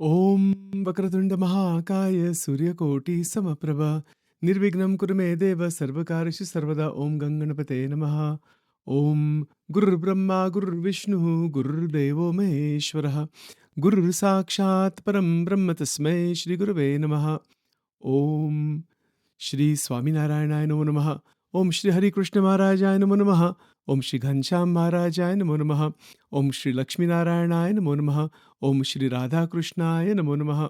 ॐ वक्रतुण्डमहाकाय सूर्यकोटिसमप्रभा निर्विघ्नं कुरु मे देव सर्वकार्येषु सर्वदा ॐ गङ्गणपते नमः। ॐ गुरुर्ब्रह्मा गुरुर्विष्णुः गुरुर्देवो महेश्वरः गुरुर्साक्षात् परं ब्रह्म तस्मै श्रीगुरवे नमः। ॐ श्री स्वामीनारायणाय नमो नमः। ॐ श्री हरिकृष्ण महाराजाय नमो नमः। ॐ श्री घनश्याम महाराजाय नमो नमः। ॐ श्री लक्ष्मीनारायणाय नमो नमः। ॐ श्री राधाकृष्णाय नमो नमः।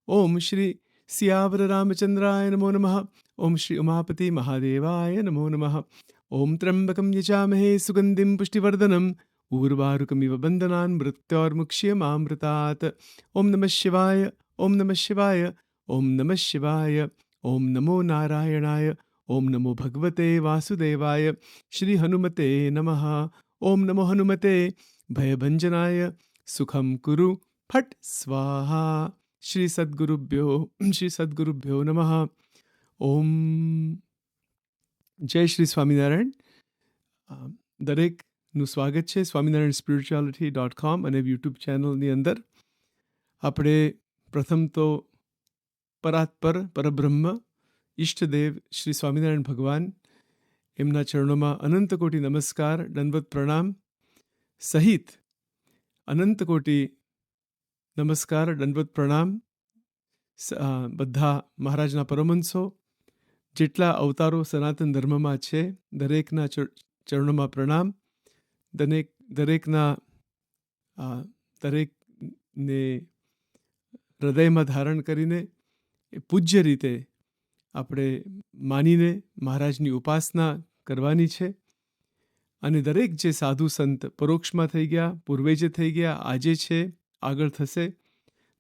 ॐ श्री सियावर रामचंद्राय नमो नमः। ॐ श्री उमापति महादेवाय नमो नमः। ॐ त्र्यंबकं यजामहे सुगन्धिं पुष्टिवर्धनम् उर्वारुकमिव बन्धनान् मृत्योर्मुक्ष्यमामृतात्। ॐ नमः शिवाय। ॐ नमः शिवाय। ॐ नमः शिवाय। ॐ नमो नारायणाय। ॐ नमो भगवते वासुदेवाय। श्री हनुमते नमः। ॐ नमो हनुमते भयभञ्जनाय सुखं कुरु फट् स्वाहा। श्री सद्गुरुभ्यो नमः। ओम जय श्री સ્વામિનારાયણ। દરેકનું સ્વાગત છે સ્વામિનારાયણ spirituality.com અને યુટ્યુબ ચેનલની અંદર। આપણે પ્રથમ તો પરાત્પર પરબ્રહ્મ ઈષ્ટદેવ શ્રી સ્વામિનારાયણ ભગવાન એમના ચરણોમાં અનંત કોટી નમસ્કાર દંડવત પ્રણામ સહિત અનંત કોટી નમસ્કાર દંડવત પ્રણામ બધા મહારાજના પરમહંસો જેટલા અવતારો સનાતન ધર્મમાં છે દરેકના ચરણોમાં પ્રણામ। દરેકના દરેકને હૃદયમાં ધારણ કરીને પૂજ્ય રીતે આપણે માનીને મહારાજની ઉપાસના કરવાની છે। અને દરેક જે સાધુ સંત પરોક્ષમાં થઈ ગયા, પૂર્વે જે થઈ ગયા, આજે છે, આગળ થશે,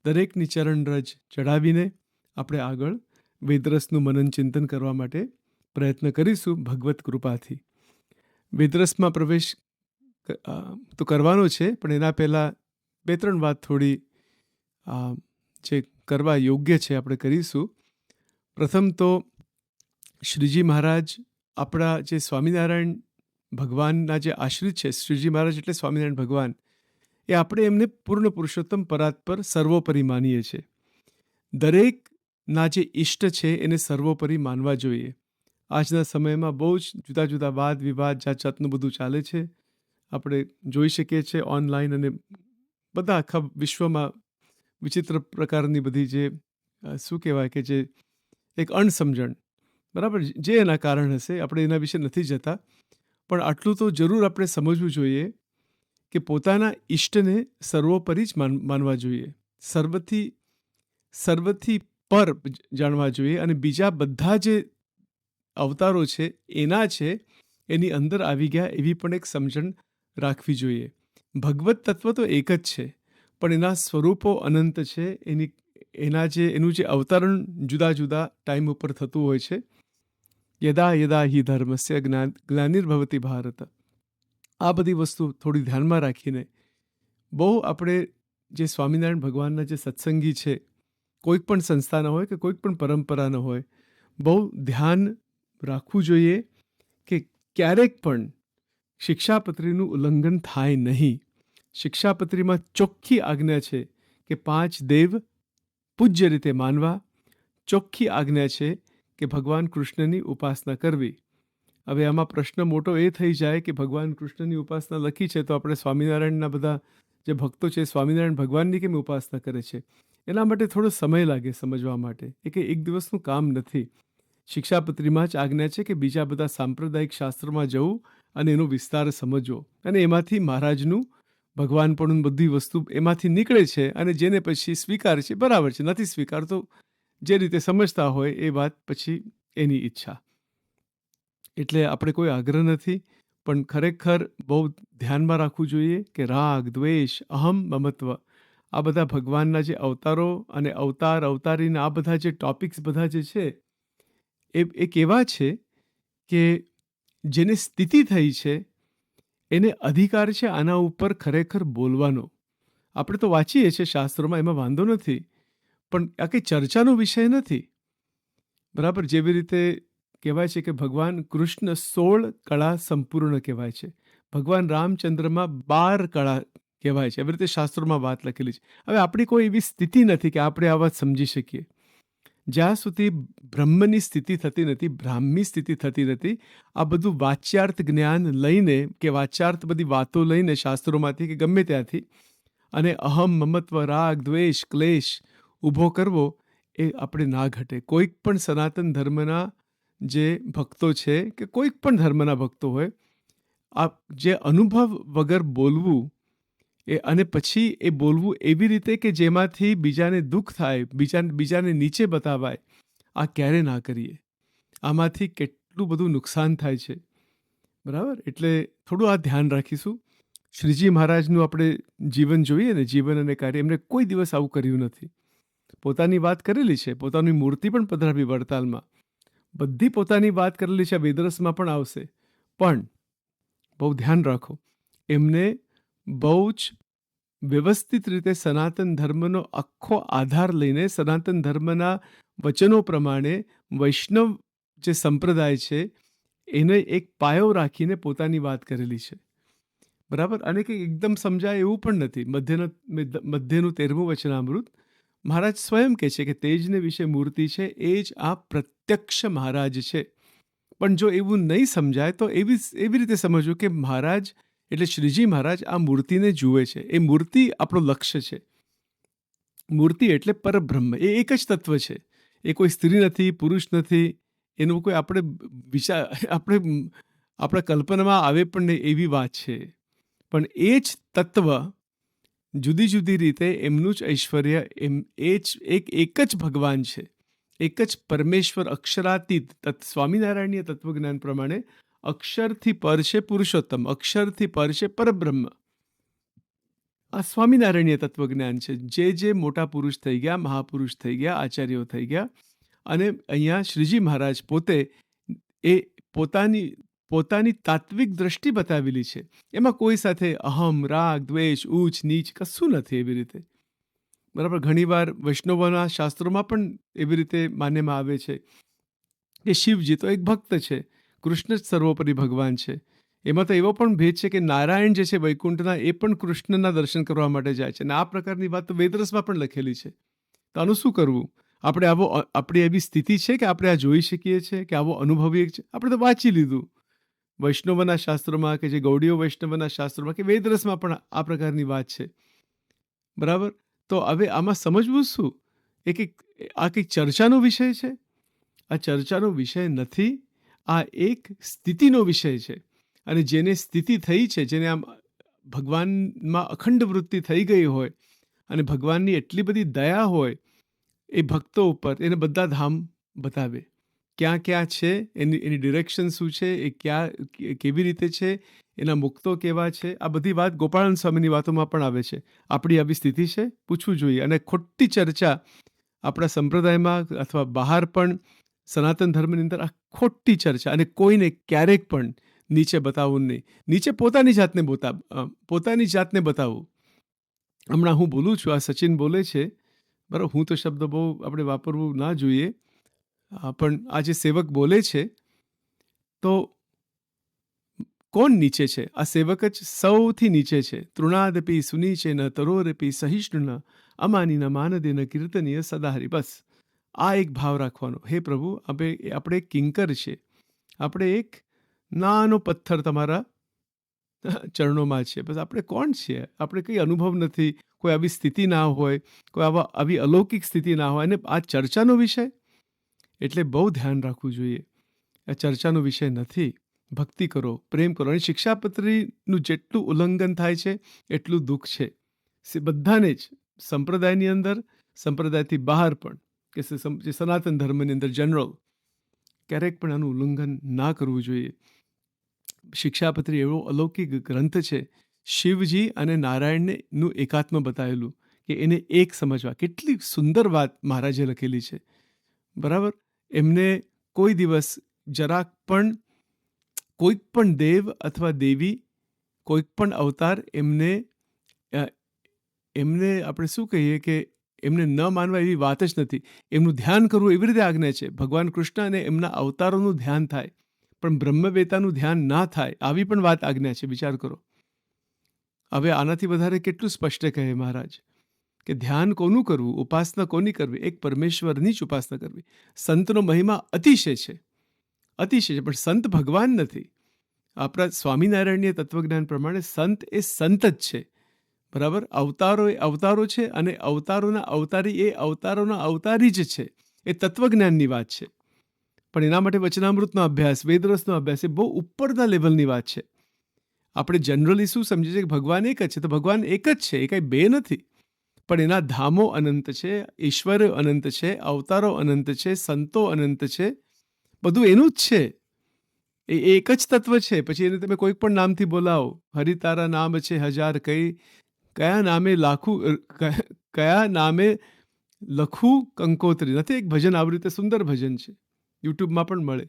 દરેકની ચરણરજ ચડાવીને આપણે આગળ વેદરસનું મનન ચિંતન કરવા માટે પ્રયત્ન કરીશું ભગવત કૃપાથી। વેદરસમાં પ્રવેશ તો કરવાનો છે, પણ એના પહેલાં બે ત્રણ વાત થોડી જે કરવા યોગ્ય છે આપણે કરીશું। પ્રથમ તો શ્રીજી મહારાજ આપણા જે સ્વામિનારાયણ ભગવાનના જે આશ્રિત છે, શ્રીજી મહારાજ એટલે સ્વામિનારાયણ ભગવાન, એ આપણે એમને પૂર્ણ પુરુષોત્તમ પરાત્પર સર્વોપરી માનીએ છીએ। દરેકના જે ઇષ્ટ છે એને સર્વોપરી માનવા જોઈએ। આજના સમયમાં બહુ જ જુદા જુદા વાદ વિવાદ જાત જાતનું બધું ચાલે છે, આપણે જોઈ શકીએ છીએ ઓનલાઈન, અને બધા આખા વિશ્વમાં વિચિત્ર પ્રકારની બધી જે શું કહેવાય કે જે એક અણસમજણ, બરાબર, જે એના કારણ હશે આપણે એના વિશે નથી જતા, પણ આટલું તો જરૂર આપણે સમજવું જોઈએ કે પોતાના ઈષ્ટને સર્વોપરી જ માનવા જોઈએ, સર્વથી પર જાણવા જોઈએ, અને બીજા બધા જે અવતારો છે એના છે, એની અંદર આવી ગયા એવી પણ એક સમજણ રાખવી જોઈએ। ભગવત તત્વ તો એક જ છે, પણ એના સ્વરૂપો અનંત છે, એનું જે અવતરણ જુદા જુદા ટાઈમ ઉપર થતું હોય છે। યદા યદા હિ ધર્મસ્ય ગ્લાનિર્ભવતિ ભારત, આ બધી વસ્તુ થોડી ધ્યાનમાં રાખીને બહુ આપણે જે સ્વામિનારાયણ ભગવાનના જે સત્સંગી છે, કોઈક પણ સંસ્થાના હોય કે કોઈક પણ પરંપરાનો હોય, બહુ ધ્યાન રાખવું જોઈએ કે ક્યારેક પણ શિક્ષાપત્રીનું ઉલ્લંઘન થાય નહીં। શિક્ષાપત્રીમાં ચોખ્ખી આજ્ઞા છે કે 5 દેવ પૂજ્ય રીતે માનવા, ચોખ્ખી આજ્ઞા છે કે ભગવાન કૃષ્ણની ઉપાસના કરવી। હવે આમાં પ્રશ્ન મોટો એ થઈ જાય કે ભગવાન કૃષ્ણની ઉપાસના લખી છે તો આપણે સ્વામિનારાયણના બધા જે ભક્તો છે સ્વામિનારાયણ ભગવાનની કેમ ઉપાસના કરે છે, એના માટે થોડો સમય લાગે સમજવા માટે, એ કે એક દિવસનું કામ નથી। શિક્ષાપત્રીમાં જ આજ્ઞા છે કે બીજા બધા સાંપ્રદાયિક શાસ્ત્રોમાં જવું અને એનો વિસ્તાર સમજવો, અને એમાંથી મહારાજનું ભગવાન પણ બધી વસ્તુ એમાંથી નીકળે છે, અને જેને પછી સ્વીકાર છે બરાબર છે, નથી સ્વીકારતો જે રીતે સમજતા હોય એ વાત પછી એની ઈચ્છા। એટલે આપણે કોઈ આગ્રહ નથી, પણ ખરેખર બહુ ધ્યાનમાં રાખવું જોઈએ કે રાગ, દ્વેષ, અહમ, મમત્વ, આ બધા ભગવાનના જે અવતારો અને અવતારીના આ બધા જે ટોપિક્સ બધા જે છે એ કેવા છે કે જેને સ્થિતિ થઈ છે એને અધિકાર છે આના ઉપર ખરેખર બોલવાનો। આપણે તો વાંચીએ છીએ શાસ્ત્રોમાં, એમાં વાંધો નથી, પણ આ કંઈ ચર્ચાનો વિષય નથી, બરાબર। જેવી રીતે કહેવાય છે કે ભગવાન કૃષ્ણ 16 કળા સંપૂર્ણ કહેવાય છે, ભગવાન રામચંદ્રમાં 12 કળા કહેવાય છે. એવી રીતે શાસ્ત્રોમાં વાત લખેલી છે. હવે આપણી કોઈ એવી સ્થિતિ નથી કે આપણે આ વાત સમજી શકીએ. જ્યાં સુધી બ્રહ્મની સ્થિતિ થતી નથી, બ્રાહ્મી સ્થિતિ થતી નથી, આ બધું વાચ્યાર્થ જ્ઞાન લઈને કે વાચ્યાર્થ બધી વાતો લઈને શાસ્ત્રોમાંથી કે ગમે ત્યાંથી અને અહમ, મમત્વ, રાગ, દ્વેષ, ક્લેશ ઊભો કરવો એ આપણે ના ઘટે. કોઈક પણ સનાતન ધર્મના જે ભક્તો છે કે કોઈક પણ ધર્મના ભક્તો હોય, આ જે અનુભવ વગર બોલવું અને પછી એ બોલવું એવી રીતે કે જેમાંથી બીજાને દુઃખ થાય, બીજાને નીચે બતાવાય, આ ક્યારે ના કરીએ. આમાંથી કેટલું બધું નુકસાન થાય છે. બરાબર? એટલે થોડું આ ધ્યાન રાખીશું. શ્રીજી મહારાજનું આપણે જીવન જોઈએ ને, જીવન અને કાર્ય, એમણે કોઈ દિવસ આવું કર્યું નથી. પોતાની વાત કરેલી છે, પોતાની મૂર્તિ પણ પધરાવી વડતાલમાં, બધી પોતાની વાત કરેલી છે, વેદરસમાં પણ આવશે. પણ બહુ ધ્યાન રાખો, એમને બહુ જ વ્યવસ્થિત રીતે સનાતન ધર્મનો આખો આધાર લઈને, સનાતન ધર્મના વચનો પ્રમાણે વૈષ્ણવ જે સંપ્રદાય છે એને એક પાયો રાખીને પોતાની વાત કરેલી છે. બરાબર? અને કંઈ એકદમ સમજાય એવું પણ નથી. મધ્યનું 13મું વચનામૃત મહારાજ સ્વયં કહે છે કે તેજને વિશે મૂર્તિ છે, એ જ આ પ્રત્યક્ષ મહારાજ છે. પણ જો એવું નહીં સમજાય તો એવી રીતે સમજવું કે મહારાજ એટલે શ્રીજી મહારાજ આ મૂર્તિને જુએ છે. એ મૂર્તિ આપણો લક્ષ્ય છે. મૂર્તિ એટલે પરબ્રહ્મ, એ એક જ તત્વ છે. એ કોઈ સ્ત્રી નથી, પુરુષ નથી, એનું કોઈ આપણા કલ્પનામાં આવે પણ નહીં એવી વાત છે. પણ એ જ તત્વ જુદી જુદી રીતે એમનું જ ઐશ્વર્ય, એ જ એક જ ભગવાન છે, એક જ પરમેશ્વર, અક્ષરાતીત. સ્વામિનારાયણીય તત્વજ્ઞાન પ્રમાણે અક્ષરથી પર છે પુરુષોત્તમ, અક્ષરથી પર છે પરબ્રહ્મ. આ સ્વામિનારાયણીય તત્વજ્ઞાન છે. જે મોટા પુરુષ થઈ ગયા, મહાપુરુષ થઈ ગયા, આચાર્યો થઈ ગયા, અને અહીંયા શ્રીજી મહારાજ પોતે એ પોતાની તાત્વિક દ્રષ્ટિ બતાવેલી છે. એમાં કોઈ સાથે અહમ, રાગ, દ્વેષ, ઊંચ નીચ કશું નથી એવી રીતે. બરાબર? ઘણીવાર વૈષ્ણવોના શાસ્ત્રોમાં પણ એવી રીતે માનવામાં આવે છે કે શિવજી તો એક ભક્ત છે, કૃષ્ણ જ સર્વોપરી ભગવાન છે. એમાં તો એવો પણ ભેદ છે કે નારાયણ જે છે વૈકુંઠના, એ પણ કૃષ્ણના દર્શન કરવા માટે જાય છે. અને આ પ્રકારની વાત તો વેદરસમાં પણ લખેલી છે. તો આનું શું કરવું? આપણી એવી સ્થિતિ છે કે આપણે આ જોઈ શકીએ છીએ, કે આવો અનુભવીએ છીએ? આપણે તો વાંચી લીધું વૈષ્ણવના શાસ્ત્રોમાં, કે જે ગૌડીય વૈષ્ણવના શાસ્ત્રોમાં, કે વેદરસમાં પણ આ પ્રકારની વાત છે. બરાબર? તો હવે આમાં સમજવું શું? આ કંઈક ચર્ચાનો વિષય છે? આ ચર્ચાનો વિષય નથી. આ એક સ્થિતિનો વિષય છે. અને જેને સ્થિતિ થઈ છે, જેને આમ ભગવાનમાં અખંડ વૃત્તિ થઈ ગઈ હોય અને ભગવાનની એટલી બધી દયા હોય એ ભક્તો ઉપર, એને બધા ધામ બતાવે. ક્યાં ક્યાં છે, એની ડિરેક્શન શું છે, એ કેવી રીતે છે, એના મુક્તો કેવા છે, આ બધી વાત ગોપાળન સ્વામીની વાતોમાં પણ આવે છે. આપણી આવી સ્થિતિ છે? પૂછવું જોઈએ. અને ખોટી ચર્ચા આપણા સંપ્રદાયમાં અથવા બહાર પણ સનાતન ધર્મની અંદર આ ખોટી ચર્ચા, અને કોઈને ક્યારેક પણ નીચે બતાવવું નહીં. નીચે પોતાની જાતને બતાવવું. હમણાં હું બોલું છું, આ સચિન બોલે છે, બરાબર? હું તો શબ્દ બહુ આપણે વાપરવું ના જોઈએ, પણ આ જે સેવક બોલે છે, તો કોણ નીચે છે? આ સેવક જ સૌથી નીચે છે. તૃણાદપી સુનીચે ન તરોરપી સહિષ્ણુ અમાની ન માનદે ન કીર્તનીય સદાહરી. બસ આ એક ભાવ રાખવાનો. હે પ્રભુ, આપણે કિંકર છે, આપણે એક નાનો પથ્થર તમારા ચરણોમાં છે. બસ આપણે કોણ છીએ? આપણે કંઈ અનુભવ નથી, કોઈ આવી સ્થિતિ ના હોય, કોઈ આવી અલૌકિક સ્થિતિ ના હોય, અને આ ચર્ચાનો વિષય એટલે બહુ ધ્યાન રાખવું જોઈએ. આ ચર્ચાનો વિષય નથી. ભક્તિ કરો, પ્રેમ કરો. અને શિક્ષાપત્રીનું જેટલું ઉલ્લંઘન થાય છે એટલું દુઃખ છે બધાને જ, સંપ્રદાયની અંદર, સંપ્રદાયથી બહાર પણ, કે જે સનાતન ધર્મની અંદર જનરલ, ક્યારેક પણ આનું ઉલ્લંઘન ના કરવું જોઈએ. શિક્ષાપત્રી એવો અલૌકિક ગ્રંથ છે, શિવજી અને નારાયણનું એકાત્મ બતાવેલું, કે એને એક સમજવા. કેટલી સુંદર વાત મહારાજે લખેલી છે. બરાબર? એમને કોઈ દિવસ જરાક પણ કોઈક પણ દેવ અથવા દેવી, કોઈક પણ અવતાર, એમને આપણે શું કહીએ કે એમને ન માનવા એવી વાત જ નથી. એમનું ધ્યાન કરવું એવી રીતે આજ્ઞા છે. ભગવાન કૃષ્ણ અને એમના અવતારોનું ધ્યાન થાય, પણ બ્રહ્મવેતાનું ધ્યાન ના થાય, આવી પણ વાત આજ્ઞા છે. વિચાર કરો. હવે આનાથી વધારે કેટલું સ્પષ્ટ કહે મહારાજ કે ધ્યાન કોનું કરવું, ઉપાસના કોની કરવી? એક પરમેશ્વરની જ ઉપાસના કરવી. સંતનો મહિમા અતિશય છે, અતિશય છે, પણ સંત ભગવાન નથી. આપણા સ્વામિનારાયણીય તત્વજ્ઞાન પ્રમાણે સંત એ સંત જ છે, બરાબર? અવતારો એ અવતારો છે, અને અવતારોના અવતારી એ અવતારોના અવતારી જ છે. એ તત્વજ્ઞાનની વાત છે. પણ એના માટે વચનામૃતનો અભ્યાસ, વેદરસનો અભ્યાસ એ બહુ ઉપરના લેવલની વાત છે. આપણે જનરલી શું સમજીએ છીએ કે ભગવાન એક જ છે, તો ભગવાન એક જ છે, એ કંઈ બે નથી. પણ એના ધામો અનંત છે, ઈશ્વરો અનંત છે, અવતારો અનંત છે, સંતો અનંત છે, બધું એનું જ છે. એ એક જ તત્વ છે. પછી એને તમે કોઈક પણ નામથી બોલાવો, હરિ તારા નામ છે હજાર, કયા નામે લાખું, કયા નામે લખું કંકોત્રી. નથી એક ભજન આવી રીતે સુંદર ભજન છે, યુટ્યુબમાં પણ મળે.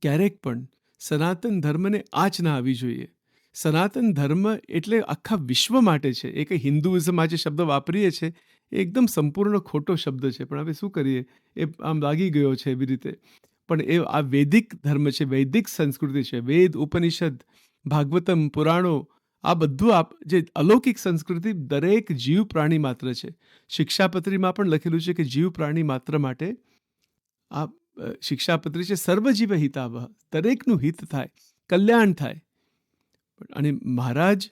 ક્યારેક પણ સનાતન ધર્મને આંચ ના આવી જોઈએ. સનાતન ધર્મ એટલે આખા વિશ્વ માટે છે. એ કંઈ હિન્દુઇઝમ આજે શબ્દ વાપરીએ છીએ એ એકદમ સંપૂર્ણ ખોટો શબ્દ છે, પણ હવે શું કરીએ, એ આમ લાગી ગયો છે એવી રીતે. પણ એ આ વૈદિક ધર્મ છે, વૈદિક સંસ્કૃતિ છે. વેદ, ઉપનિષદ, ભાગવતમ, પુરાણો, આ બધું જે અલૌકિક સંસ્કૃતિ દરેક જીવ પ્રાણી માત્ર છે. શિક્ષાપત્રીમાં પણ લખેલું છે કે જીવ પ્રાણી માત્ર માટે આ શિક્ષાપત્રી છે. સર્વજીવ હિતાવહ, દરેકનું હિત થાય, કલ્યાણ થાય. અને મહારાજ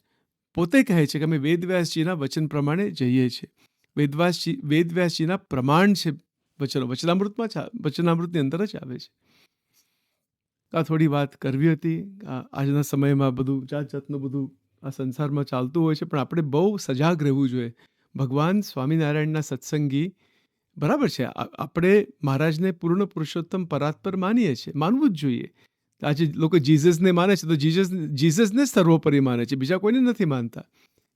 પોતે કહે છે કે અમે વેદવ્યાસજીના વચન પ્રમાણે જઈએ છીએ. વેદવ્યાસજીના પ્રમાણ છે વચનો, વચનામૃતની અંદર જ આવે છે. આ થોડી વાત કરવી હતી. આજના સમયમાં બધું જાત જાતનું બધું આ સંસારમાં ચાલતું હોય છે, પણ આપણે બહુ સજાગ રહેવું જોઈએ. ભગવાન સ્વામિનારાયણના સત્સંગી, બરાબર છે, આપણે મહારાજને પૂર્ણ પુરુષોત્તમ પરાત્પર માનીએ છીએ, માનવું જ જોઈએ. આજે લોકો જીઝસને માને છે તો જીઝસને જ સર્વોપરી માને છે, બીજા કોઈને નથી માનતા.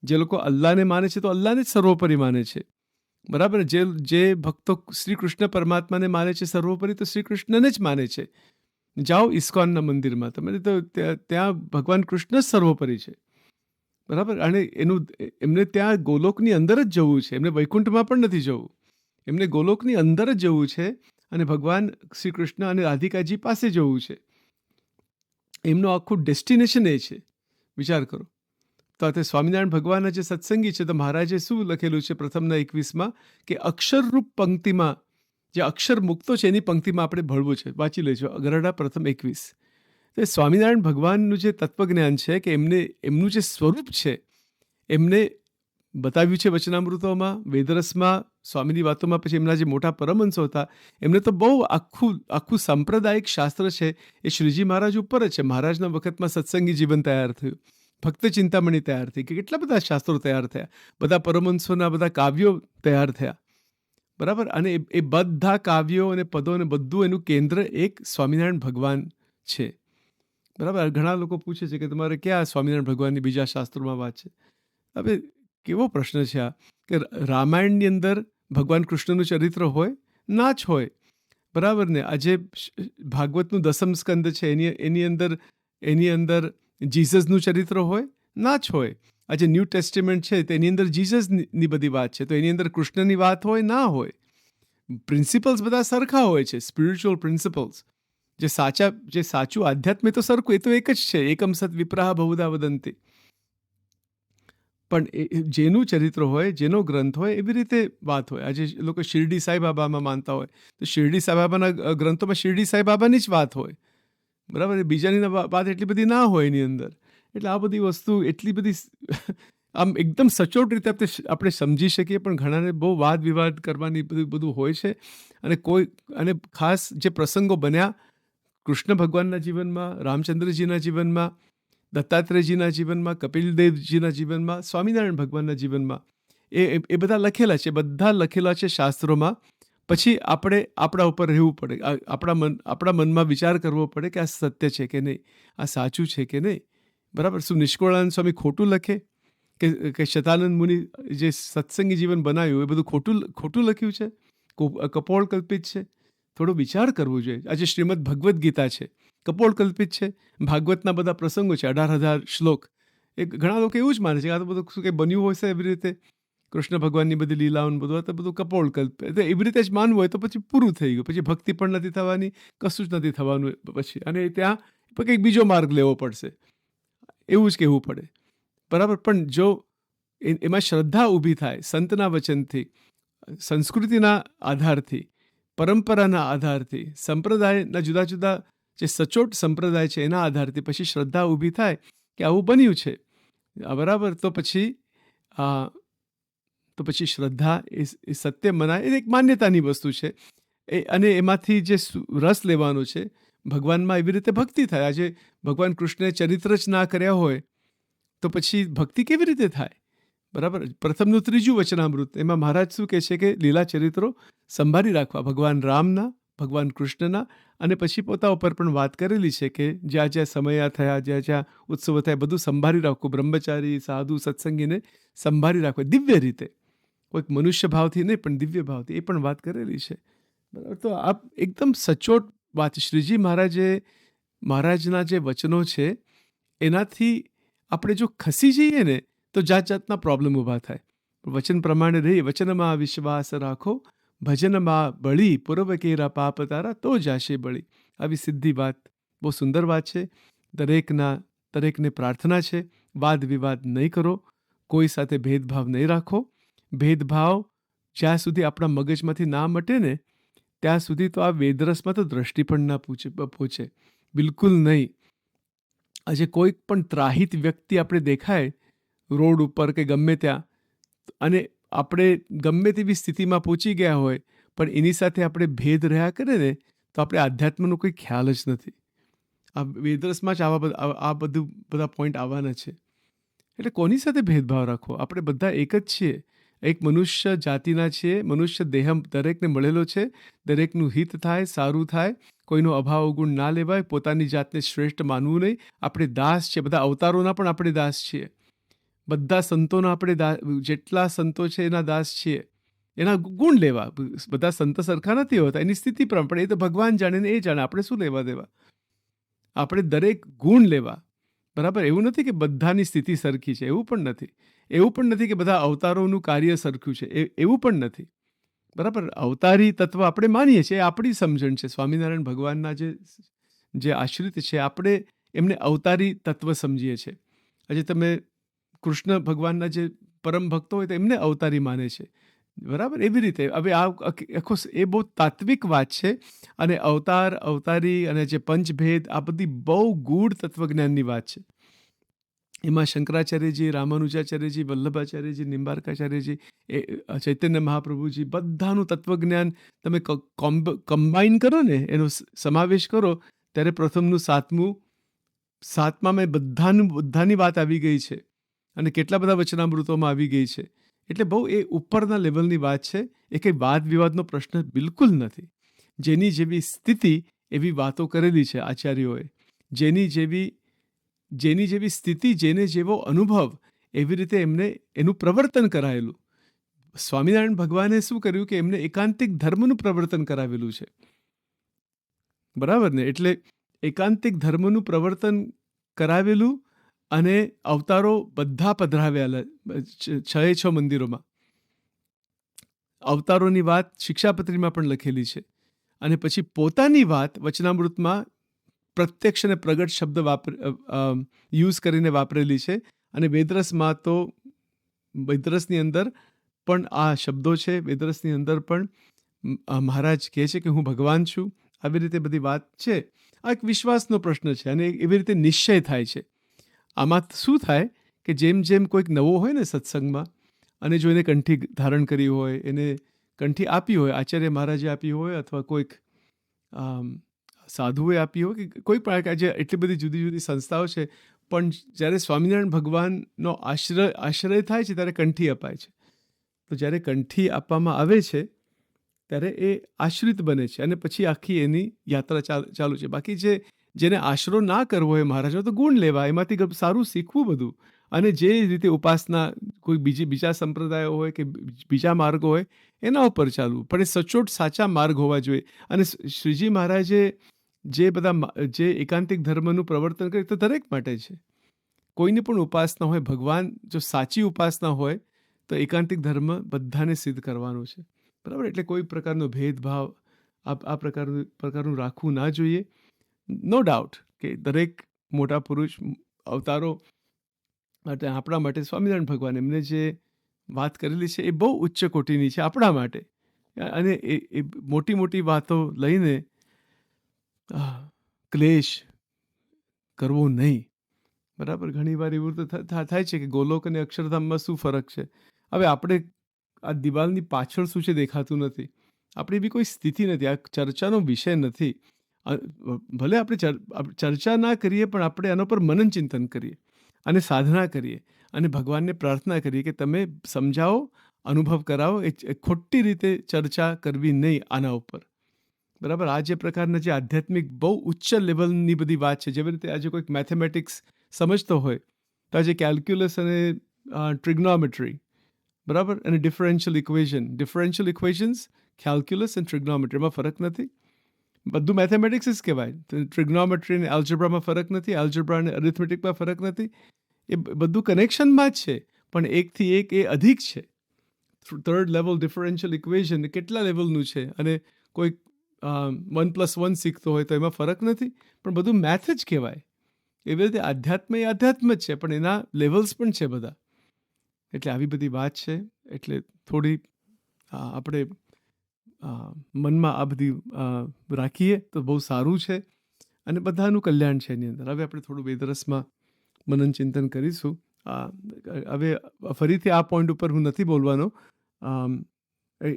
જે લોકો અલ્લાહને માને છે તો અલ્લાહને જ સર્વોપરી માને છે, બરાબર. જે ભક્તો શ્રી કૃષ્ણ પરમાત્માને માને છે સર્વોપરી, તો શ્રી કૃષ્ણને જ માને છે. જાઓ ઇસ્કોનના મંદિરમાં તમે, તો ત્યાં ભગવાન કૃષ્ણ જ સર્વોપરી છે, બરાબર. અને એમને ત્યાં ગોલોકની અંદર જ જવું છે, એમને વૈકુંઠમાં પણ નથી જવું, એમને ગોલોકની અંદર જ જવું છે, અને ભગવાન શ્રી કૃષ્ણ અને રાધિકાજી પાસે જવું છે. એમનું આખું ડેસ્ટિનેશન એ છે. વિચાર કરો. તો આ સ્વામિનારાયણ ભગવાનના જે સત્સંગી છે, તો મહારાજે શું લખેલું છે પ્રથમના 21માં કે અક્ષરરૂપ પંક્તિમાં જે અક્ષર મુક્તો છે એની પંક્તિમાં આપણે ભળવું છે. વાંચી લેજો, ગરડા પ્રથમ 21. તો સ્વામિનારાયણ ભગવાનનું જે તત્વજ્ઞાન છે કે એમનું જે સ્વરૂપ છે એમને બતાવ્યું છે વચનામૃતોમાં, વેદરસમાં, સ્વામીની વાતોમાં. પછી એમના જે મોટા પરમહંસો હતા એમને તો બહુ આખું સાંપ્રદાયિક શાસ્ત્ર છે એ શ્રીજી મહારાજ ઉપર જ છે. મહારાજના વખતમાં સત્સંગી જીવન તૈયાર થયું, ભક્ત ચિંતામણી તૈયાર થઈ, કે કેટલા બધા શાસ્ત્રો તૈયાર થયા, બધા પરમહંસોના બધા કાવ્યો તૈયાર થયા, બરાબર. અને એ બધા કાવ્યો અને પદો અને બધું એનું કેન્દ્ર એક સ્વામિનારાયણ ભગવાન છે, બરાબર. ઘણા લોકો પૂછે છે કે તમારે ક્યાં સ્વામિનારાયણ ભગવાનની બીજા શાસ્ત્રોમાં વાત છે? હવે કેવો પ્રશ્ન છે આ, કે રામાયણની અંદર ભગવાન કૃષ્ણનું ચરિત્ર હોય? ના જ હોય, બરાબર ને. આજે ભાગવતનું દસમ સ્કંદ છે એની અંદર જીસસનું ચરિત્ર હોય? ના જ હોય. આજે ન્યૂ ટેસ્ટિમેન્ટ છે તેની અંદર જીસસની બધી વાત છે, તો એની અંદર કૃષ્ણની વાત હોય? ના હોય. પ્રિન્સિપલ્સ બધા સરખા હોય છે, સ્પિરિચ્યુઅલ પ્રિન્સિપલ્સ. જે સાચું આધ્યાત્મ તો સરખું, એ તો એક જ છે. એકમ સત વિપ્રાહ બહુધા વદંતી. પણ જેનું ચરિત્ર હોય, જેનો ગ્રંથ હોય, એવી રીતે વાત હોય. આજે લોકો શિરડી સાંઈબાબામાં માનતા હોય તો શિરડી સાંઈબાબાના ગ્રંથોમાં શિરડી સાંઈબાબાની જ વાત હોય, બરાબર. બીજાની વાત એટલી બધી ના હોય એની અંદર. એટલે આ બધી વસ્તુ એટલી બધી આમ એકદમ સચોટ રીતે આપણે સમજી શકીએ, પણ ઘણાને બહુ વાદ વિવાદ કરવાની બધું હોય છે. અને ખાસ જે પ્રસંગો બન્યા કૃષ્ણ ભગવાનના જીવનમાં, રામચંદ્રજીના જીવનમાં, દત્તાત્રેયજીના જીવનમાં, કપિલદેવજીના જીવનમાં, સ્વામિનારાયણ ભગવાનના જીવનમાં, એ બધા લખેલા છે, બધા લખેલા છે શાસ્ત્રોમાં. પછી આપણે આપણા ઉપર રહેવું પડે, આપણા મનમાં વિચાર કરવો પડે કે આ સત્ય છે કે નહીં, આ સાચું છે કે નહીં, બરાબર. શું નિષ્કુળાનંદ સ્વામી ખોટું લખે? કે શતાનંદ મુનિ જે સત્સંગી જીવન બનાવ્યું એ બધું ખોટું લખ્યું છે, કપોળ કલ્પિત છે? થોડો વિચાર કરવો જોઈએ. આજે શ્રીમદ ભગવદ્ ગીતા છે, કપોળ કલ્પિત છે. ભાગવતના બધા પ્રસંગો છે, 18,000 શ્લોક, એ ઘણા લોકો એવું જ માને છે કે આ તો બધું શું કંઈ બન્યું હોય છે એવી રીતે, કૃષ્ણ ભગવાનની બધી લીલાઓને બધું, તો બધું કપોળ કલ્પિત. એવી રીતે જ માનવું હોય તો પછી પૂરું થઈ ગયું, પછી ભક્તિ પણ નથી થવાની, કશું જ નથી થવાનું પછી. અને ત્યાં કંઈક બીજો માર્ગ લેવો પડશે, એવું જ કહેવું પડે. બરાબર. પણ જો એમાં શ્રદ્ધા ઊભી થાય સંતના વચનથી, સંસ્કૃતિના આધારથી, પરંપરાના આધારથી, સંપ્રદાયના જુદા જુદા જે સચોટ સંપ્રદાય છે એના આધારથી પછી શ્રદ્ધા ઊભી થાય કે આવું બન્યું છે, બરાબર, તો પછી શ્રદ્ધા એ સત્ય મનાય, એ એક માન્યતાની વસ્તુ છે. અને એમાંથી જે રસ લેવાનો છે ભગવાનમાં, એવી રીતે ભક્તિ થાય. આજે ભગવાન કૃષ્ણે ચરિત્ર જ ના કર્યા હોય તો પછી ભક્તિ કેવી રીતે થાય? બરાબર. પ્રથમનું ત્રીજું વચનામૃત એમાં મહારાજ શું કહે છે કે લીલા ચરિત્રો સંભાળી રાખવા, ભગવાન રામના, ભગવાન કૃષ્ણના, અને પછી પોતા ઉપર પણ વાત કરેલી છે કે જ્યાં જ્યાં સમયા થયા, જ્યાં જ્યાં ઉત્સવો થયા, બધું સંભાળી રાખવું, બ્રહ્મચારી, સાધુ, સત્સંગીને સંભાળી રાખવા દિવ્ય રીતે, કોઈક મનુષ્ય ભાવથી નહીં પણ દિવ્ય ભાવથી, એ પણ વાત કરેલી છે. બરાબર. તો આ એકદમ સચોટ વાત. શ્રીજી મહારાજના જે વચનો છે એનાથી આપણે જો ખસી જઈએ ને તો જાત જાતના પ્રોબ્લેમ ઊભા થાય. વચન પ્રમાણે રહી, વચનમાં વિશ્વાસ રાખો, ભજનમાં બળી, પૂર્વ કેરા પાપ તારા, તો જાશે બળી. આવી સીધી વાત, બહુ સુંદર વાત છે. દરેકને પ્રાર્થના છે, વાદ વિવાદ નહીં કરો, કોઈ સાથે ભેદભાવ નહીં રાખો. ભેદભાવ જ્યાં સુધી આપણા મગજમાંથી ના મટે ને ત્યાં સુધી તો આ વેદરસમાં તો દ્રષ્ટિ પણ ના પહોંચે, બિલકુલ નહીં. આજે કોઈ પણ ત્રાહિત વ્યક્તિ આપણે દેખાય રોડ ઉપર કે ગમે ત્યાં, અને આપણે ગમે તેવી સ્થિતિમાં પહોંચી ગયા હોય પણ એની સાથે આપણે ભેદ રહ્યા કરે ને તો આપણે આધ્યાત્મનો કોઈ ખ્યાલ જ નથી. આ વેદરસમાં જ બધા પોઈન્ટ આવવાના છે. એટલે કોની સાથે ભેદભાવ રાખવો? આપણે બધા એક જ છીએ, એક મનુષ્ય જાતિના છીએ. મનુષ્ય દેહ દરેકને મળેલો છે. દરેકનું હિત થાય, સારું થાય, કોઈનો અભાવ અવગુણ ના લેવાય, પોતાની જાતને શ્રેષ્ઠ માનવું નહીં. આપણે દાસ છીએ, બધા અવતારોના પણ આપણે દાસ છીએ. બધા સંતોના આપણે જેટલા સંતો છે એના દાસ છીએ. એના ગુણ લેવા. બધા સંત સરખા નથી હોતા, એની સ્થિતિ પ્રમાણે, એ તો ભગવાન જાણે ને એ જાણે, આપણે શું લેવા દેવા? આપણે દરેક ગુણ લેવા. બરાબર. એવું નથી કે બધાની સ્થિતિ સરખી છે, એવું પણ નથી. એવું પણ નથી કે બધા અવતારોનું કાર્ય સરખું છે, એવું પણ નથી. બરાબર. અવતારી તત્વ આપણે માનીએ છીએ, આપણી સમજણ છે. સ્વામિનારાયણ ભગવાનના જે આશ્રિત છે આપણે એમને અવતારી તત્વ સમજીએ છીએ. આજે તમે કૃષ્ણ ભગવાનના જે પરમ ભક્તો હોય તો એમને અવતારી માને છે. બરાબર. એવી રીતે હવે આખો એ બહુ તાત્વિક વાત છે. અને અવતારી અને જે પંચભેદ, આ બધી બહુ ગૂઢ તત્વજ્ઞાનની વાત છે. એમાં શંકરાચાર્યજી, રામાનુજાચાર્યજી, વલ્લભાચાર્યજી, નિંબાર્કાચાર્યજી, ચૈતન્ય મહાપ્રભુજી, બધાનું તત્વજ્ઞાન તમે કમ્બાઈન કરો ને, એનો સમાવેશ કરો, ત્યારે પ્રથમનું સાતમામાં બધાની વાત આવી ગઈ છે. અને કેટલા બધા વચનામૃતોમાં આવી ગઈ છે. એટલે બહુ એ ઉપરના લેવલની વાત છે. એ કંઈ વાદ વિવાદનો પ્રશ્ન બિલકુલ નથી. જેની જેવી સ્થિતિ એવી વાતો કરેલી છે આચાર્યોએ. જેની જેવી સ્થિતિ, જેને જેવો અનુભવ, એવી રીતે એમને એનું પ્રવર્તન કરાયેલું. સ્વામિનારાયણ ભગવાને શું કર્યું કે એમને એકાંતિક ધર્મનું પ્રવર્તન કરાવેલું છે. બરાબર ને? એટલે એકાંતિક ધર્મનું પ્રવર્તન કરાવેલું, અને અવતારો બધા પધરાવેલા 6 મંદિરોમાં. અવતારોની વાત શિક્ષાપત્રીમાં પણ લખેલી છે. અને પછી પોતાની વાત વચનામૃતમાં પ્રત્યક્ષ અને પ્રગટ શબ્દ યુઝ કરીને વાપરેલી છે. અને વેદરસની અંદર પણ આ શબ્દો છે. વેદરસની અંદર પણ મહારાજ કહે છે કે હું ભગવાન છું. આવી રીતે બધી વાત છે. આ એક વિશ્વાસનો પ્રશ્ન છે, અને એવી રીતે નિશ્ચય થાય છે. આમાં શું થાય કે જેમ જેમ કોઈક નવો હોય ને સત્સંગમાં, અને જો એને કંઠી ધારણ કરી હોય, એને કંઠી આપી હોય, આચાર્ય મહારાજે આપી હોય, અથવા કોઈક સાધુએ આપી હોય, કે કોઈ પણ આજે એટલી બધી જુદી જુદી સંસ્થાઓ છે, પણ જ્યારે સ્વામિનારાયણ ભગવાનનો આશ્રય થાય છે ત્યારે કંઠી અપાય છે. તો જ્યારે કંઠી આપવામાં આવે છે ત્યારે એ આશ્રિત બને છે, અને પછી આખી એની યાત્રા ચાલુ છે. બાકી જેને આશરો ના કરવો હોય મહારાજનો, તો ગુણ લેવા, એમાંથી સારું શીખવું બધું. અને જે રીતે ઉપાસના કોઈ બીજા સંપ્રદાયો હોય કે બીજા માર્ગો હોય એના ઉપર ચાલવું, પણ એ સચોટ સાચા માર્ગ હોવા જોઈએ. અને શ્રીજી મહારાજે જે એકાંતિક ધર્મનું પ્રવર્તન કર્યું તો દરેક માટે છે. કોઈની પણ ઉપાસના હોય, ભગવાન જો સાચી ઉપાસના હોય તો એકાંતિક ધર્મ બધાને સિદ્ધ કરવાનો છે. બરાબર. એટલે કોઈ પ્રકારનો ભેદભાવ આ પ્રકારનું રાખવું ના જોઈએ. નો ડાઉટ કે દરેક મોટા પુરુષ અવતારો માટે આપણા માટે સ્વામિનારાયણ ભગવાન એમને જે વાત કરેલી છે એ બહુ ઉચ્ચ કોટીની છે આપણા માટે. અને એ મોટી મોટી વાતો લઈને ક્લેશ કરવો નહીં. બરાબર, ઘણીવાર એવું તો થાય છે કે ગોલોક અને અક્ષરધામમાં શું ફરક છે. હવે આપણે આ દિવાલની પાછળ શું છે દેખાતું નથી. આપણી બી કોઈ સ્થિતિ નથી, આ ચર્ચાનો વિષય નથી. ભલે આપણે ચર્ચા ના કરીએ પણ આપણે આના પર મનન ચિંતન કરીએ અને સાધના કરીએ અને ભગવાનને પ્રાર્થના કરીએ કે તમે સમજાવો, અનુભવ કરાવો. એ ખોટી રીતે ચર્ચા કરવી નહીં આના ઉપર. બરાબર, આ જે પ્રકારના જે આધ્યાત્મિક બહુ ઉચ્ચ લેવલની બધી વાત છે, જેવી રીતે આજે કોઈક મેથેમેટિક્સ સમજતો હોય તો આજે કેલ્ક્યુલસ અને ટ્રિગ્નોમેટ્રી, બરાબર, અને ડિફરન્શિયલ ઇક્વેશન્સ, કેલ્ક્યુલસ અને ટ્રિગ્નોમેટ્રીમાં ફરક નથી. બધું મેથેમેટિક્સ જ કહેવાય. ટ્રિગ્નોમેટ્રી અને એલ્જબ્રામાં ફરક નથી, એલ્જબ્રા અને અરિથમેટિકમાં ફરક નથી. એ બધું કનેક્શનમાં જ છે, પણ એકથી એક એ અધિક છે. થર્ડ લેવલ ડિફરન્શિયલ ઇક્વેશન કેટલા લેવલનું છે, અને કોઈ 1+1 શીખતો હોય તો એમાં ફરક નથી, પણ બધું મેથ જ કહેવાય. એવી રીતે આધ્યાત્મ એ આધ્યાત્મ જ છે, પણ એના લેવલ્સ પણ છે બધા. એટલે આવી બધી વાત છે. એટલે થોડી આપણે મનમાં આ બધી રાખીએ તો બહુ સારું છે અને બધાનું કલ્યાણ છે એની અંદર. હવે આપણે થોડું વેદરસમાં મનન ચિંતન કરીશું. હવે ફરીથી આ પોઈન્ટ ઉપર હું નથી બોલવાનો.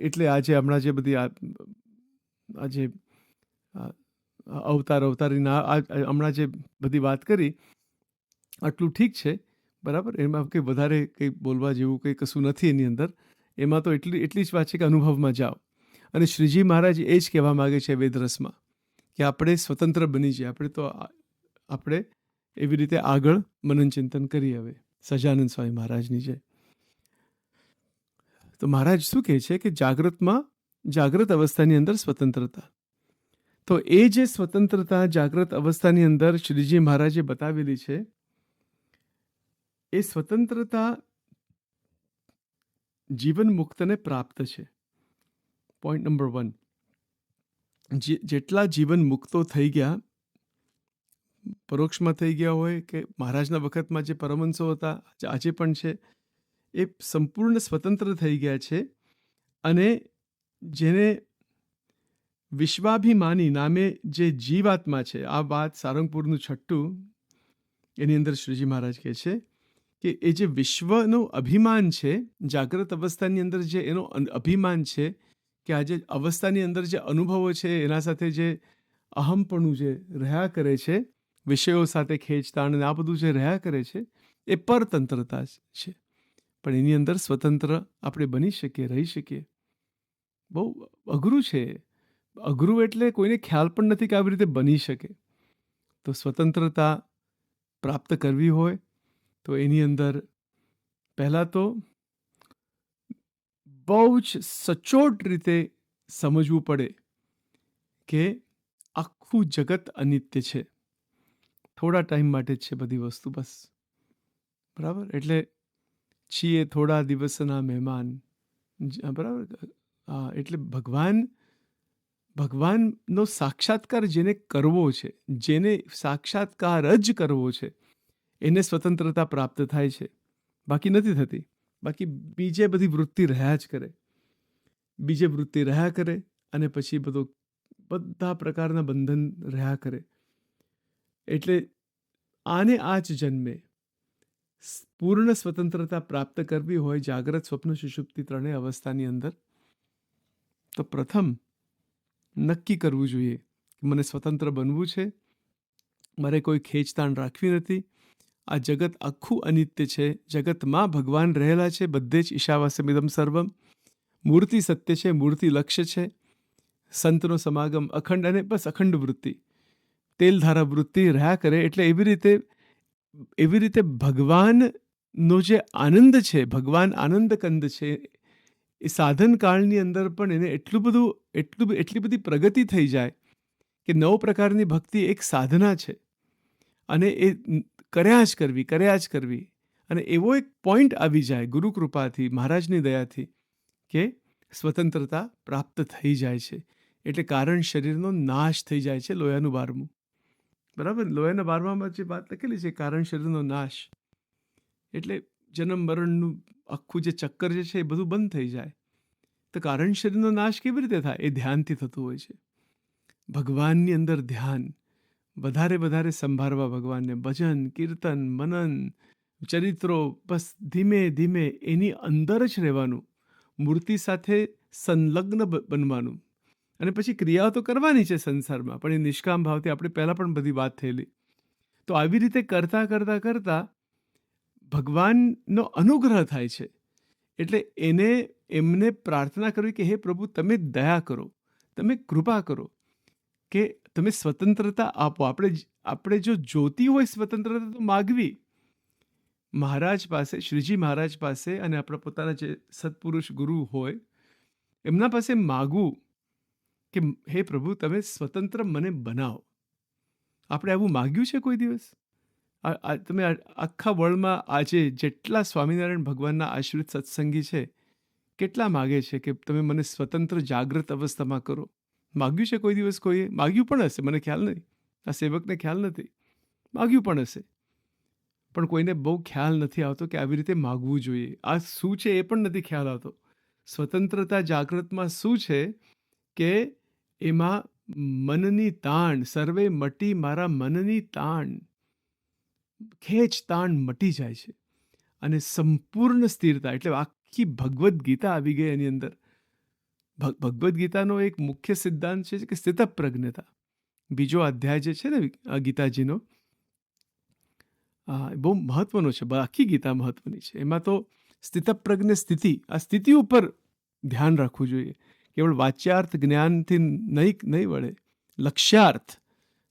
એટલે આજે હમણાં જે બધી આજે અવતારીના હમણાં જે બધી વાત કરી આટલું ઠીક છે, બરાબર. એમાં કંઈ વધારે કંઈ બોલવા જેવું કંઈ કશું નથી એની અંદર. એમાં તો એટલી જ વાત છે કે અનુભવમાં જાઓ. અને શ્રીજી મહારાજ એ જ કહેવા માગે છે વેદરસમાં કે આપણે સ્વતંત્ર બની જઈએ. આપણે એવી રીતે આગળ મનન ચિંતન કરીએ. હવે સહજાનંદ સ્વામી મહારાજની જય. તો મહારાજ શું કહે છે કે જાગ્રત અવસ્થાની અંદર સ્વતંત્રતા. તો એ જે સ્વતંત્રતા જાગ્રત અવસ્થાની અંદર શ્રીજી મહારાજે બતાવેલી છે, એ સ્વતંત્રતા જીવન મુક્તને પ્રાપ્ત છે. Point number 1. જેટલા જીવન મુક્તો થઈ ગયા, પરોક્ષમાં થઈ ગયા હોય કે મહારાજના વખતમાં જે પરમહંસો હતા, આજે પણ છે, એ સંપૂર્ણ સ્વતંત્ર થઈ ગયા છે. અને જેને વિશ્વાભિમાની નામે જે જીવાત્મા છે, આ વાત સારંગપુરનું 6ઠ્ઠું એની અંદર શ્રીજી મહારાજ કહે છે કે એ જે વિશ્વનું અભિમાન છે, જાગ્રત અવસ્થાની અંદર જે એનો અભિમાન છે, કે આ જે અવસ્થાની અંદર જે અનુભવો છે એના સાથે જે અહમપણું જે રહ્યા કરે છે, વિષયો સાથે ખેંચતાણ અને આ બધું જે રહ્યા કરે છે, એ પરતંત્રતા છે. પણ એની અંદર સ્વતંત્ર આપણે બની શકીએ, રહી શકીએ. બહુ અઘરું છે. અઘરું એટલે કોઈને ખ્યાલ પણ નથી કે આવી રીતે બની શકે. તો સ્વતંત્રતા પ્રાપ્ત કરવી હોય તો એની અંદર પહેલાં તો બહુ જ સચોટ રીતે સમજવું પડે કે આખું જગત અનિત્ય છે. થોડા ટાઈમ માટે જ છે બધી વસ્તુ, બસ. બરાબર, એટલે છીએ થોડા દિવસના મહેમાન. બરાબર. એટલે ભગવાનનો સાક્ષાત્કાર જેને કરવો છે, જેને સાક્ષાત્કાર જ કરવો છે, એને સ્વતંત્રતા પ્રાપ્ત થાય છે, બાકી નથી થતી. બાકી બીજે બધી વૃત્તિ રહ્યા કરે અને પછી બધા પ્રકારના બંધન રહ્યા કરે. એટલે આને આ જ જન્મે પૂર્ણ સ્વતંત્રતા પ્રાપ્ત કરવી હોય જાગ્રત, સ્વપ્ન, સુષુપ્તિ ત્રણેય અવસ્થાની અંદર, તો પ્રથમ નક્કી કરવું જોઈએ કે મને સ્વતંત્ર બનવું છે, મારે કોઈ ખેંચતાણ રાખવી નથી. આ જગત આખું અનિત્ય છે. જગતમાં ભગવાન રહેલા છે, બધે જ ઈશાવાસ્યમિદમ સર્વમ. મૂર્તિ સત્ય છે, મૂર્તિ લક્ષ્ય છે. સંતનો સમાગમ અખંડ, અને બસ અખંડ વૃત્તિ, તેલધારા વૃત્તિ રહ્યા કરે. એટલે એવી રીતે ભગવાનનો જે આનંદ છે, ભગવાન આનંદ કંદ છે, એ સાધન કાળની અંદર પણ એને એટલી બધી પ્રગતિ થઈ જાય કે 9 પ્રકારની ભક્તિ એક સાધના છે, અને એ કર્યા જ કરવી. અને એવો એક પોઈન્ટ આવી જાય ગુરુ કૃપાથી, મહારાજની દયાથી, કે સ્વતંત્રતા પ્રાપ્ત થઈ જાય છે. એટલે કારણ શરીરનો નાશ થઈ જાય છે. લોયાનું 12મું, બરાબર. લોયાના 12માં જે વાત લખેલી છે, કારણ શરીરનો નાશ, એટલે જન્મ મરણનું આખું જે ચક્કર જે છે એ બધું બંધ થઈ જાય. તો કારણ શરીરનો નાશ કેવી રીતે થાય? એ ધ્યાનથી થતું હોય છે. ભગવાનની અંદર ધ્યાન વધારે વધારે સંભાળવા, ભગવાનને ભજન, કીર્તન, મનન, ચરિત્રો, બસ ધીમે ધીમે એની અંદર જ રહેવાનું, મૂર્તિ સાથે સંલગ્ન બનવાનું. અને પછી ક્રિયાઓ તો કરવાની છે સંસારમાં, પણ એ નિષ્કામ ભાવથી આપણે પહેલાં પણ બધી વાત થયેલી. તો આવી રીતે કરતાં કરતાં કરતાં ભગવાનનો અનુગ્રહ થાય છે. એટલે એમને પ્રાર્થના કરવી કે હે પ્રભુ, તમે દયા કરો, તમે કૃપા કરો, કે તમે સ્વતંત્રતા આપો. આપણે જો જોતી હોય સ્વતંત્રતા તો માગવી મહારાજ પાસે, શ્રીજી મહારાજ પાસે, અને આપણા પોતાના જે સત્પુરુષ ગુરુ હોય એમના પાસે માગવું કે હે પ્રભુ, તમે સ્વતંત્ર મને બનાવો. આપણે આવું માગ્યું છે કોઈ દિવસ? તમે આખા વર્લ્ડમાં આજે જેટલા સ્વામિનારાયણ ભગવાનના આશ્રિત સત્સંગી છે, કેટલા માગે છે કે તમે મને સ્વતંત્ર જાગૃત અવસ્થામાં કરો? માગ્યું છે કોઈ દિવસ કોઈએ? માગ્યું પણ હશે, મને ખ્યાલ નહીં, આ સેવકને ખ્યાલ નથી. માગ્યું પણ હશે, પણ કોઈને બહુ ખ્યાલ નથી આવતો કે આવી રીતે માગવું જોઈએ. આ શું છે એ પણ નથી ખ્યાલ આવતો. સ્વતંત્રતા જાગૃતમાં શું છે કે એમાં મનની તાણ સર્વે મટી, મારા મનની તાણ, ખેંચ તાણ મટી જાય છે, અને સંપૂર્ણ સ્થિરતા. એટલે આખી ભગવદ્ ગીતા આવી ગઈ એની અંદર. ભગવદ્ ગીતાનો એક મુખ્ય સિદ્ધાંત છે કે સ્થિતપ્રજ્ઞતા. બીજો અધ્યાય જે છે ને ગીતાજીનો, બહુ મહત્વનો છે. આખી ગીતા મહત્વની છે. એમાં તો સ્થિતપ્રજ્ઞ સ્થિતિ, આ સ્થિતિ ઉપર ધ્યાન રાખવું જોઈએ. કેવળ વાચ્યાર્થ જ્ઞાનથી નહીં વળે. લક્ષ્યાર્થ,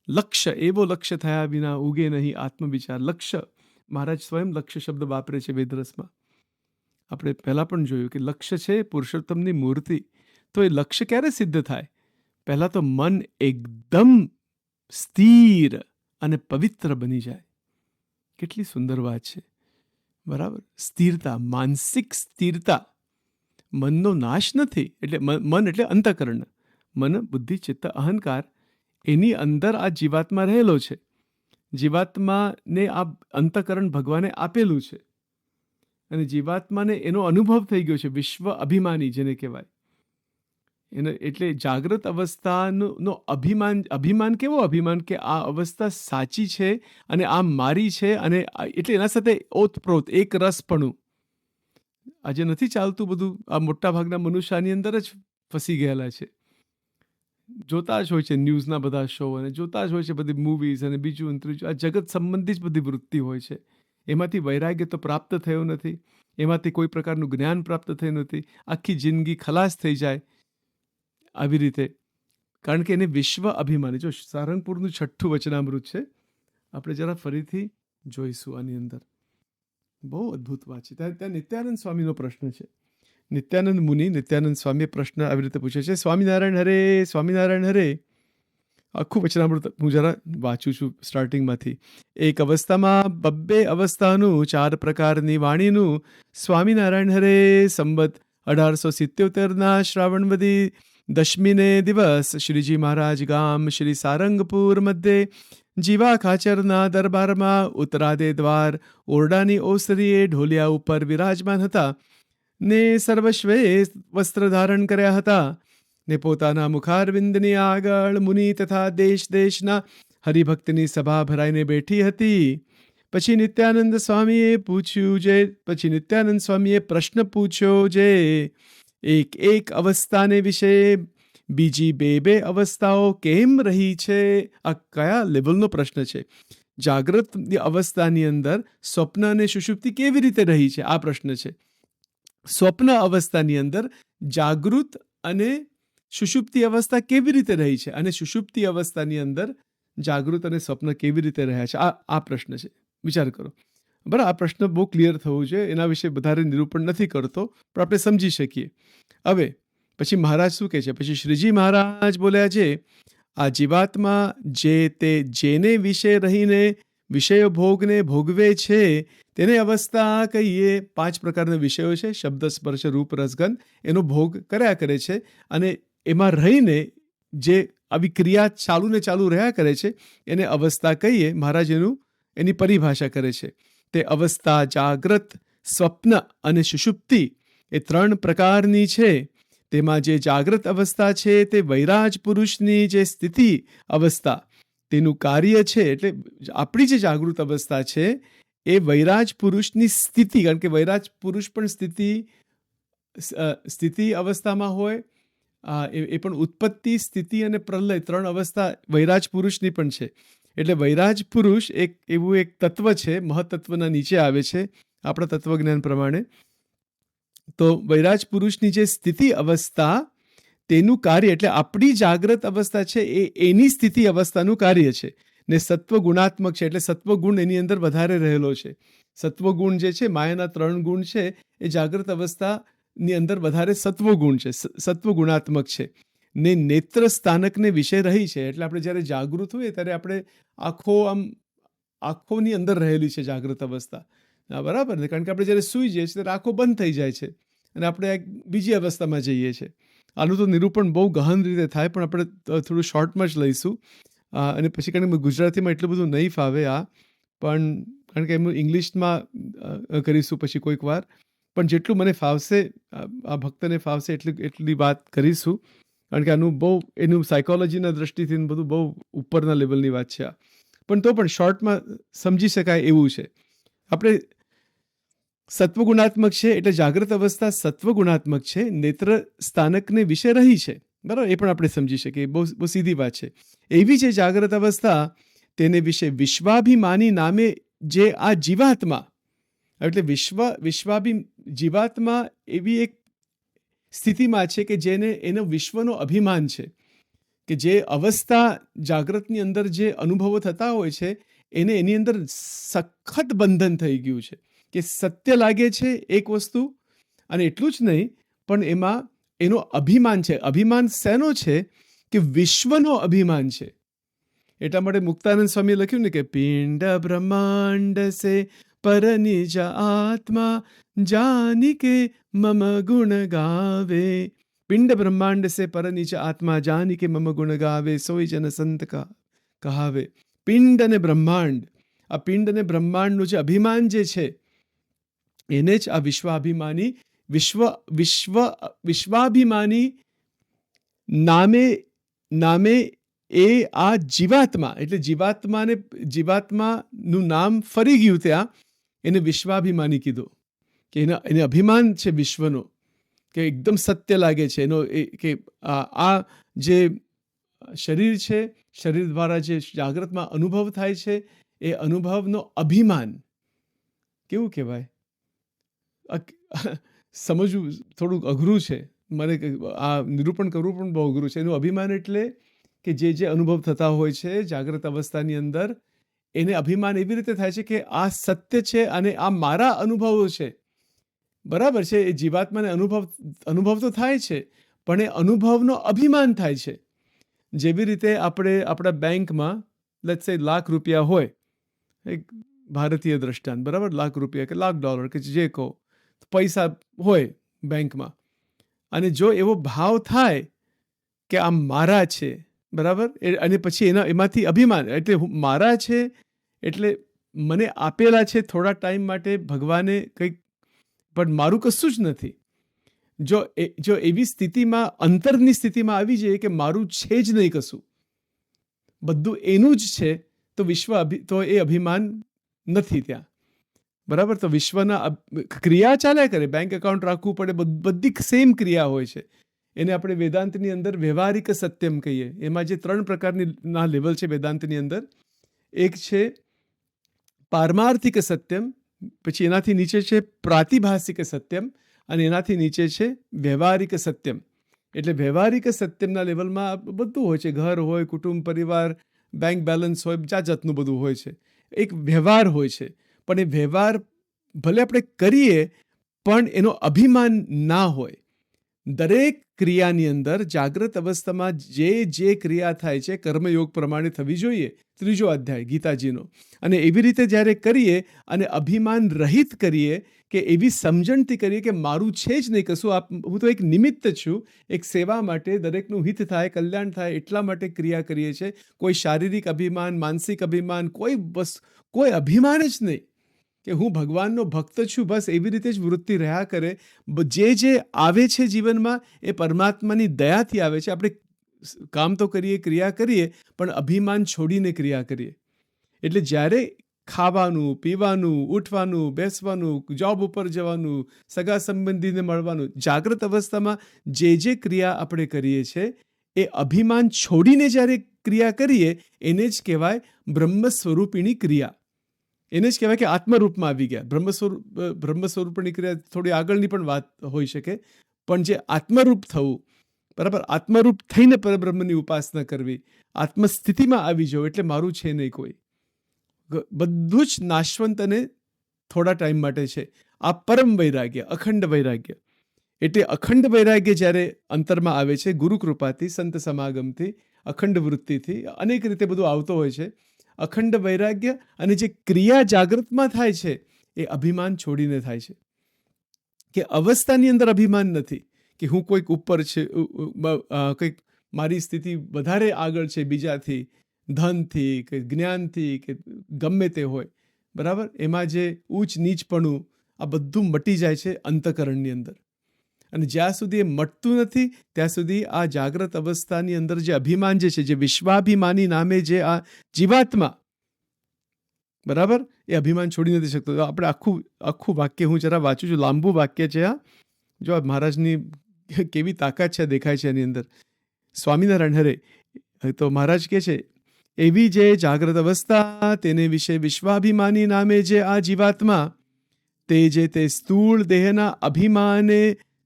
લક્ષ્ય, એવો લક્ષ્ય થયા વિના ઉગે નહીં આત્મવિચાર. લક્ષ્ય, મહારાજ સ્વયં લક્ષ્ય શબ્દ વાપરે છે વેદરસમાં. આપણે પહેલાં પણ જોયું કે લક્ષ્ય છે પુરુષોત્તમની મૂર્તિ. તો એ લક્ષ્ય ક્યારે સિદ્ધ થાય? પહેલાં તો મન એકદમ સ્થિર અને પવિત્ર બની જાય. કેટલી સુંદર વાત છે, બરાબર? સ્થિરતા, માનસિક સ્થિરતા. મનનો નાશ નથી. એટલે મન એટલે અંતઃકરણ, મન, બુદ્ધિ, ચિત્ત, અહંકાર, એની અંદર આ જીવાત્મા રહેલો છે. જીવાત્માને આ અંતઃકરણ ભગવાને આપેલું છે, અને જીવાત્માને એનો અનુભવ થઈ ગયો છે. વિશ્વ અભિમાની જેને કહેવાય એને. એટલે જાગ્રત અવસ્થાનો અભિમાન કેવો અભિમાન કે આ અવસ્થા સાચી છે અને આ મારી છે, અને એટલે એના સાથે ઓતપ્રોત એક રસપણું. આજે નથી ચાલતું બધું. આ મોટા ભાગના મનુષ્ય આની અંદર જ ફસી ગયેલા છે. જોતા જ હોય છે ન્યૂઝના બધા શો, અને જોતા જ હોય છે બધી મૂવીઝ અને બીજું ત્રીજું. આ જગત સંબંધી જ બધી વૃત્તિ હોય છે. એમાંથી વૈરાગ્ય તો પ્રાપ્ત થયો નથી, એમાંથી કોઈ પ્રકારનું જ્ઞાન પ્રાપ્ત થયું નથી. આખી જિંદગી ખલાસ થઈ જાય આવી રીતે, કારણ કે એને વિશ્વ અભિમાની. જો સારંગપુરનું 6ઠ્ઠું વચનામૃત છે, આપણે જરા ફરીથી જોઈશું આની અંદર. બહુ અદ્ભુત વાત છે. ત્યાં નિત્યાનંદ સ્વામીનો પ્રશ્ન છે. નિત્યાનંદ મુનિ, નિત્યાનંદ સ્વામીએ પ્રશ્ન આવી રીતે પૂછે છે: સ્વામિનારાયણ હરે, સ્વામિનારાયણ હરે. આખું વચનામૃત હું જરા વાંચું છું સ્ટાર્ટિંગમાંથી. એક અવસ્થામાં 2 અવસ્થાનું, 4 પ્રકારની વાણીનું, સ્વામિનારાયણ હરે સંવત 1877ના શ્રાવણવદી દશમીને દિવસ શ્રીજી મહારાજ ગામ શ્રી સારંગપુર મધ્યે જીવા ખાચરના દરબારમાં ઉત્તરાદે દ્વાર ઓરડાની ઓસરીએ ઢોલિયા ઉપર વિરાજમાન હતા, ને સર્વશ્વે વસ્ત્ર ધારણ કર્યા હતા, ને પોતાના મુખારવિંદની આગળ મુનિ તથા દેશ દેશના હરિભક્તની સભા ભરાઈને બેઠી હતી. પછી નિત્યાનંદ સ્વામીએ પ્રશ્ન પૂછ્યો જે એક અવસ્થાને વિશે બીજી 2 અવસ્થાઓ કેમ રહી છે? આ કયા લેવલનો પ્રશ્ન છે? જાગ્રત અવસ્થાની અંદર સ્વપ્ન અને સુષુપ્તિ કેવી રીતે રહી છે? આ પ્રશ્ન છે. સ્વપ્ન અવસ્થાની અંદર જાગૃત અને સુષુપ્તિ અવસ્થા કેવી રીતે રહી છે, અને સુષુપ્તિ અવસ્થાની અંદર જાગૃત અને સ્વપ્ન કેવી રીતે રહ્યા છે? આ પ્રશ્ન છે. વિચાર કરો. બરાબર, આ પ્રશ્ન બહુ ક્લિયર થવું જોઈએ. એના વિશે વધારે નિરૂપણ નથી કરતો, પણ આપણે સમજી શકીએ. હવે પછી મહારાજ શું કહે છે? પછી શ્રીજી મહારાજ બોલ્યા છે, આ જીવાત્મા જેને વિશે રહીને વિષય ભોગને ભોગવે છે તેને અવસ્થા કહીએ. 5 પ્રકારના વિષયો છે: શબ્દ, સ્પર્શ, રૂપ, રસગંધ. એનો ભોગ કર્યા કરે છે, અને એમાં રહીને જે આવી ક્રિયા ચાલુ રહ્યા કરે છે એને અવસ્થા કહીએ. મહારાજ એની પરિભાષા કરે છે. તે અવસ્થા જાગ્રત, સ્વપ્ન અને સુષુપ્તિ એ 3 પ્રકારની છે. તેમાં જે જાગ્રત અવસ્થા છે તે વૈરાજ પુરુષની જે સ્થિતિ અવસ્થા તેનું કાર્ય છે. એટલે આપણી જે જાગૃત અવસ્થા છે એ વૈરાજ પુરુષની સ્થિતિ, કારણ કે વૈરાજ પુરુષ પણ સ્થિતિ અવસ્થામાં હોય. એ પણ ઉત્પત્તિ, સ્થિતિ અને પ્રલય 3 અવસ્થા વૈરાજ પુરુષની પણ છે. એટલે વૈરાજ પુરુષ એક એવું એક તત્વ છે, મહત્તત્વના નીચે આવે છે આપણા તત્વજ્ઞાન પ્રમાણે. તો વૈરાજ પુરુષની જે સ્થિતિ અવસ્થા તેનું કાર્ય, એટલે આપણી જાગ્રત અવસ્થા છે એ એની સ્થિતિ અવસ્થાનું કાર્ય છે. ને સત્વ ગુણાત્મક છે, એટલે સત્વગુણ એની અંદર વધારે રહેલો છે. સત્વગુણ જે છે, માયાના 3 ગુણ છે, એ જાગ્રત અવસ્થાની અંદર વધારે સત્વગુણ છે, સત્વ ગુણાત્મક છે. ને નેત્ર સ્થાનકને વિષય રહી છે. એટલે આપણે જ્યારે જાગૃત હોઈએ ત્યારે આપણે આંખોની અંદર રહેલી છે જાગ્રત અવસ્થા, બરાબર ને? કારણ કે આપણે જ્યારે સૂઈ જઈએ છીએ ત્યારે આંખો બંધ થઈ જાય છે અને આપણે એક બીજી અવસ્થામાં જઈએ છીએ. આનું તો નિરૂપણ બહુ ગહન રીતે થાય, પણ આપણે થોડું શોર્ટમાં જ લઈશું. અને પછી કારણ કે ગુજરાતીમાં એટલું બધું નહીં ફાવે પણ કારણ કે એમનું ઇંગ્લિશમાં કરીશું પછી કોઈક વાર. પણ જેટલું મને ફાવશે, આ ભક્તને ફાવશે એટલી વાત કરીશું. કારણ કે આનું બહુ એનું સાયકોલોજીના દ્રષ્ટિથી બધું બહુ ઉપરના લેવલની વાત છે. પણ તો પણ શોર્ટમાં સમજી શકાય એવું છે. આપણે સત્વગુણાત્મક છે એટલે જાગ્રત અવસ્થા સત્વગુણાત્મક છે, નેત્ર સ્થાનકને વિશે રહી છે, બરાબર? એ પણ આપણે સમજી શકીએ, બહુ સીધી વાત છે. એવી જે જાગ્રત અવસ્થા તેને વિશે વિશ્વાભિમાની નામે જે આ જીવાત્મા, એટલે જીવાત્મા એવી એક સ્થિતિમાં છે કે જેને એનો વિશ્વનો અભિમાન છે, કે જે અવસ્થા જાગ્રતની અંદર જે અનુભવો થતા હોય છે એને એની અંદર સખત બંધન થઈ ગયું છે, કે સત્ય લાગે છે એક વસ્તુ, અને એટલું જ નહીં પણ એમાં એનો અભિમાન છે. અભિમાન શેનો છે? કે વિશ્વનો અભિમાન છે. એટલા માટે મુક્તાનંદ સ્વામીએ લખ્યું ને કે પિંડ બ્રહ્માંડ સે પર નિજ આત્મા જાનિકે મમ ગુણ ગાવે. પિંડ બ્રહ્માંડ સે પર નિજ આત્મા જાનિકે મમ ગુણ ગાવે, સોઈ જન સંત કહાવે. પિંડ અને બ્રહ્માંડ, આ પિંડ અને બ્રહ્માંડનું જે અભિમાન જે છે એને જ આ વિશ્વાભિમાની નામે એ આ જીવાત્મા, એટલે જીવાત્માનું નામ ફરી ગયું ત્યાં, એને વિશ્વાભિમાની કીધું. કે એને અભિમાન છે વિશ્વનો, કે એકદમ સત્ય લાગે છે એનો, કે આ જે શરીર છે, શરીર દ્વારા જે જાગ્રતમાં અનુભવ થાય છે એ અનુભવનો અભિમાન કેવું કહેવાય, સમજવું થોડુંક અઘરું છે. મને આ નિરૂપણ કરવું પણ બહુ અઘરું છે. એનું અભિમાન એટલે કે જે અનુભવ થતા હોય છે જાગ્રત અવસ્થાની અંદર, એને અભિમાન એવી રીતે થાય છે કે આ સત્ય છે અને આ મારા અનુભવો છે, બરાબર છે? એ જીવાત્માને અનુભવ તો થાય છે, પણ એ અનુભવનો અભિમાન થાય છે. જેવી રીતે આપણે આપણા બેંકમાં લેટ્સ સે $1,00,000 હોય, એક ભારતીય દ્રષ્ટાંત, બરાબર? $1,00,000 કે $1,00,000 કે જે કહો, પૈસા હોય બેંકમાં, અને જો એવો ભાવ થાય કે આ મારા છે, બરાબર? અને પછી એમાંથી અભિમાન, એટલે મારા છે એટલે મને આપેલા છે થોડા ટાઈમ માટે ભગવાને કંઈક, પણ મારું કશું જ નથી. જો એવી સ્થિતિમાં, અંતરની સ્થિતિમાં આવી જઈએ કે મારું છે જ નહીં કશું, બધું એનું જ છે, તો એ અભિમાન નથી ત્યાં, બરાબર? તો વિશ્વના ક્રિયા ચાલ્યા કરે, બેંક એકાઉન્ટ રાખવું પડે, બધી સેમ ક્રિયા હોય છે. એને આપણે વેદાંતની અંદર વ્યવહારિક સત્યમ કહીએ. એમાં જે 3 પ્રકારના લેવલ છે વેદાંતની અંદર, એક છે પારમાર્થિક સત્યમ, પછી એનાથી નીચે છે પ્રાતિભાસિક સત્યમ, અને એનાથી નીચે છે વ્યવહારિક સત્યમ. એટલે વ્યવહારિક સત્યમના લેવલમાં બધું હોય છે, ઘર હોય, કુટુંબ, પરિવાર, બેંક બેલેન્સ હોય, જાતનું બધું હોય છે. એક વ્યવહાર હોય છે, પણ એ વ્યવહાર ભલે આપણે કરીએ પણ એનો અભિમાન ના હોય. દરેક ક્રિયાની અંદર જાગ્રત અવસ્થામાં જે ક્રિયા થાય છે કર્મયોગ પ્રમાણે થવી જોઈએ, 3જો અધ્યાય ગીતાજીનો. અને એવી રીતે જ્યારે કરીએ અને અભિમાન રહિત કરીએ, કે એવી સમજણથી કરીએ કે મારું છે જ નહીં કશું, હું તો એક નિમિત્ત છું, એક સેવા માટે, દરેકનું હિત થાય, કલ્યાણ થાય એટલા માટે ક્રિયા કરીએ છીએ. કોઈ શારીરિક અભિમાન, માનસિક અભિમાન, કોઈ અભિમાન જ નહીં. કે હું ભગવાનનો ભક્ત છું, બસ એવી રીતે જ વૃત્તિ રહ્યા કરે. જે આવે છે જીવનમાં એ પરમાત્માની દયાથી આવે છે. આપણે કામ તો કરીએ, ક્રિયા કરીએ, પણ અભિમાન છોડીને ક્રિયા કરીએ. એટલે જ્યારે ખાવાનું, પીવાનું, ઉઠવાનું, બેસવાનું, જોબ ઉપર જવાનું, સગા સંબંધીને મળવાનું, જાગ્રત અવસ્થામાં જે ક્રિયા આપણે કરીએ છીએ એ અભિમાન છોડીને જ્યારે ક્રિયા કરીએ એને જ કહેવાય બ્રહ્મ સ્વરૂપિણી ક્રિયા. એને જ કહેવાય કે આત્મરૂપમાં આવી ગયા. બ્રહ્મ સ્વરૂપિણી ક્રિયા થોડી આગળની પણ વાત હોઈ શકે, પણ જે આત્મરૂપ થવું, બરાબર, આત્મરૂપ થઈને પરબ્રહ્મની ઉપાસના કરવી, આત્મસ્થિતિમાં આવી જવું, એટલે મારું છે નહીં કોઈ, બધું જ નાશવંત અને થોડા ટાઈમ માટે છે. આ પરમ વૈરાગ્ય, અખંડ વૈરાગ્ય. એટલે અખંડ વૈરાગ્ય જ્યારે અંતરમાં આવે છે ગુરુ કૃપાથી, સંત સમાગમથી, અખંડ વૃત્તિથી, અનેક રીતે બધું આવતો હોય છે. અખંડ વૈરાગ્ય અને જે ક્રિયા જાગૃતમાં થાય છે એ અભિમાન છોડીને થાય છે. કે અવસ્થાની અંદર અભિમાન નથી કે હું કોઈક ઉપર છે, કંઈક મારી સ્થિતિ વધારે આગળ છે બીજાથી, ધનથી કે જ્ઞાનથી કે ગમે તે હોય, બરાબર. એમાં જે ઊંચ નીચપણું આ બધું મટી જાય છે અંતઃકરણની અંદર. અને જ્યાં સુધી એ મટતું નથી ત્યાં સુધી આ જાગ્રત અવસ્થાની અંદર જે અભિમાન જે છે, જે વિશ્વાભિમાની નામે જે આ જીવાત્મા, બરાબર, એ અભિમાન છોડી નથી શકતો. આપણે આખું વાક્ય હું જરા વાંચું છું, લાંબુ વાક્ય છે આ. જો આ મહારાજની કેવી તાકાત છે દેખાય છે એની અંદર. સ્વામિનારાયણ હરે તો મહારાજ કહે છે, એવી જે જાગ્રત અવસ્થા તેને વિશે વિશ્વાભિમાની નામે જે આ જીવાત્મા તે જે તે સ્થૂળ દેહના અભિમાને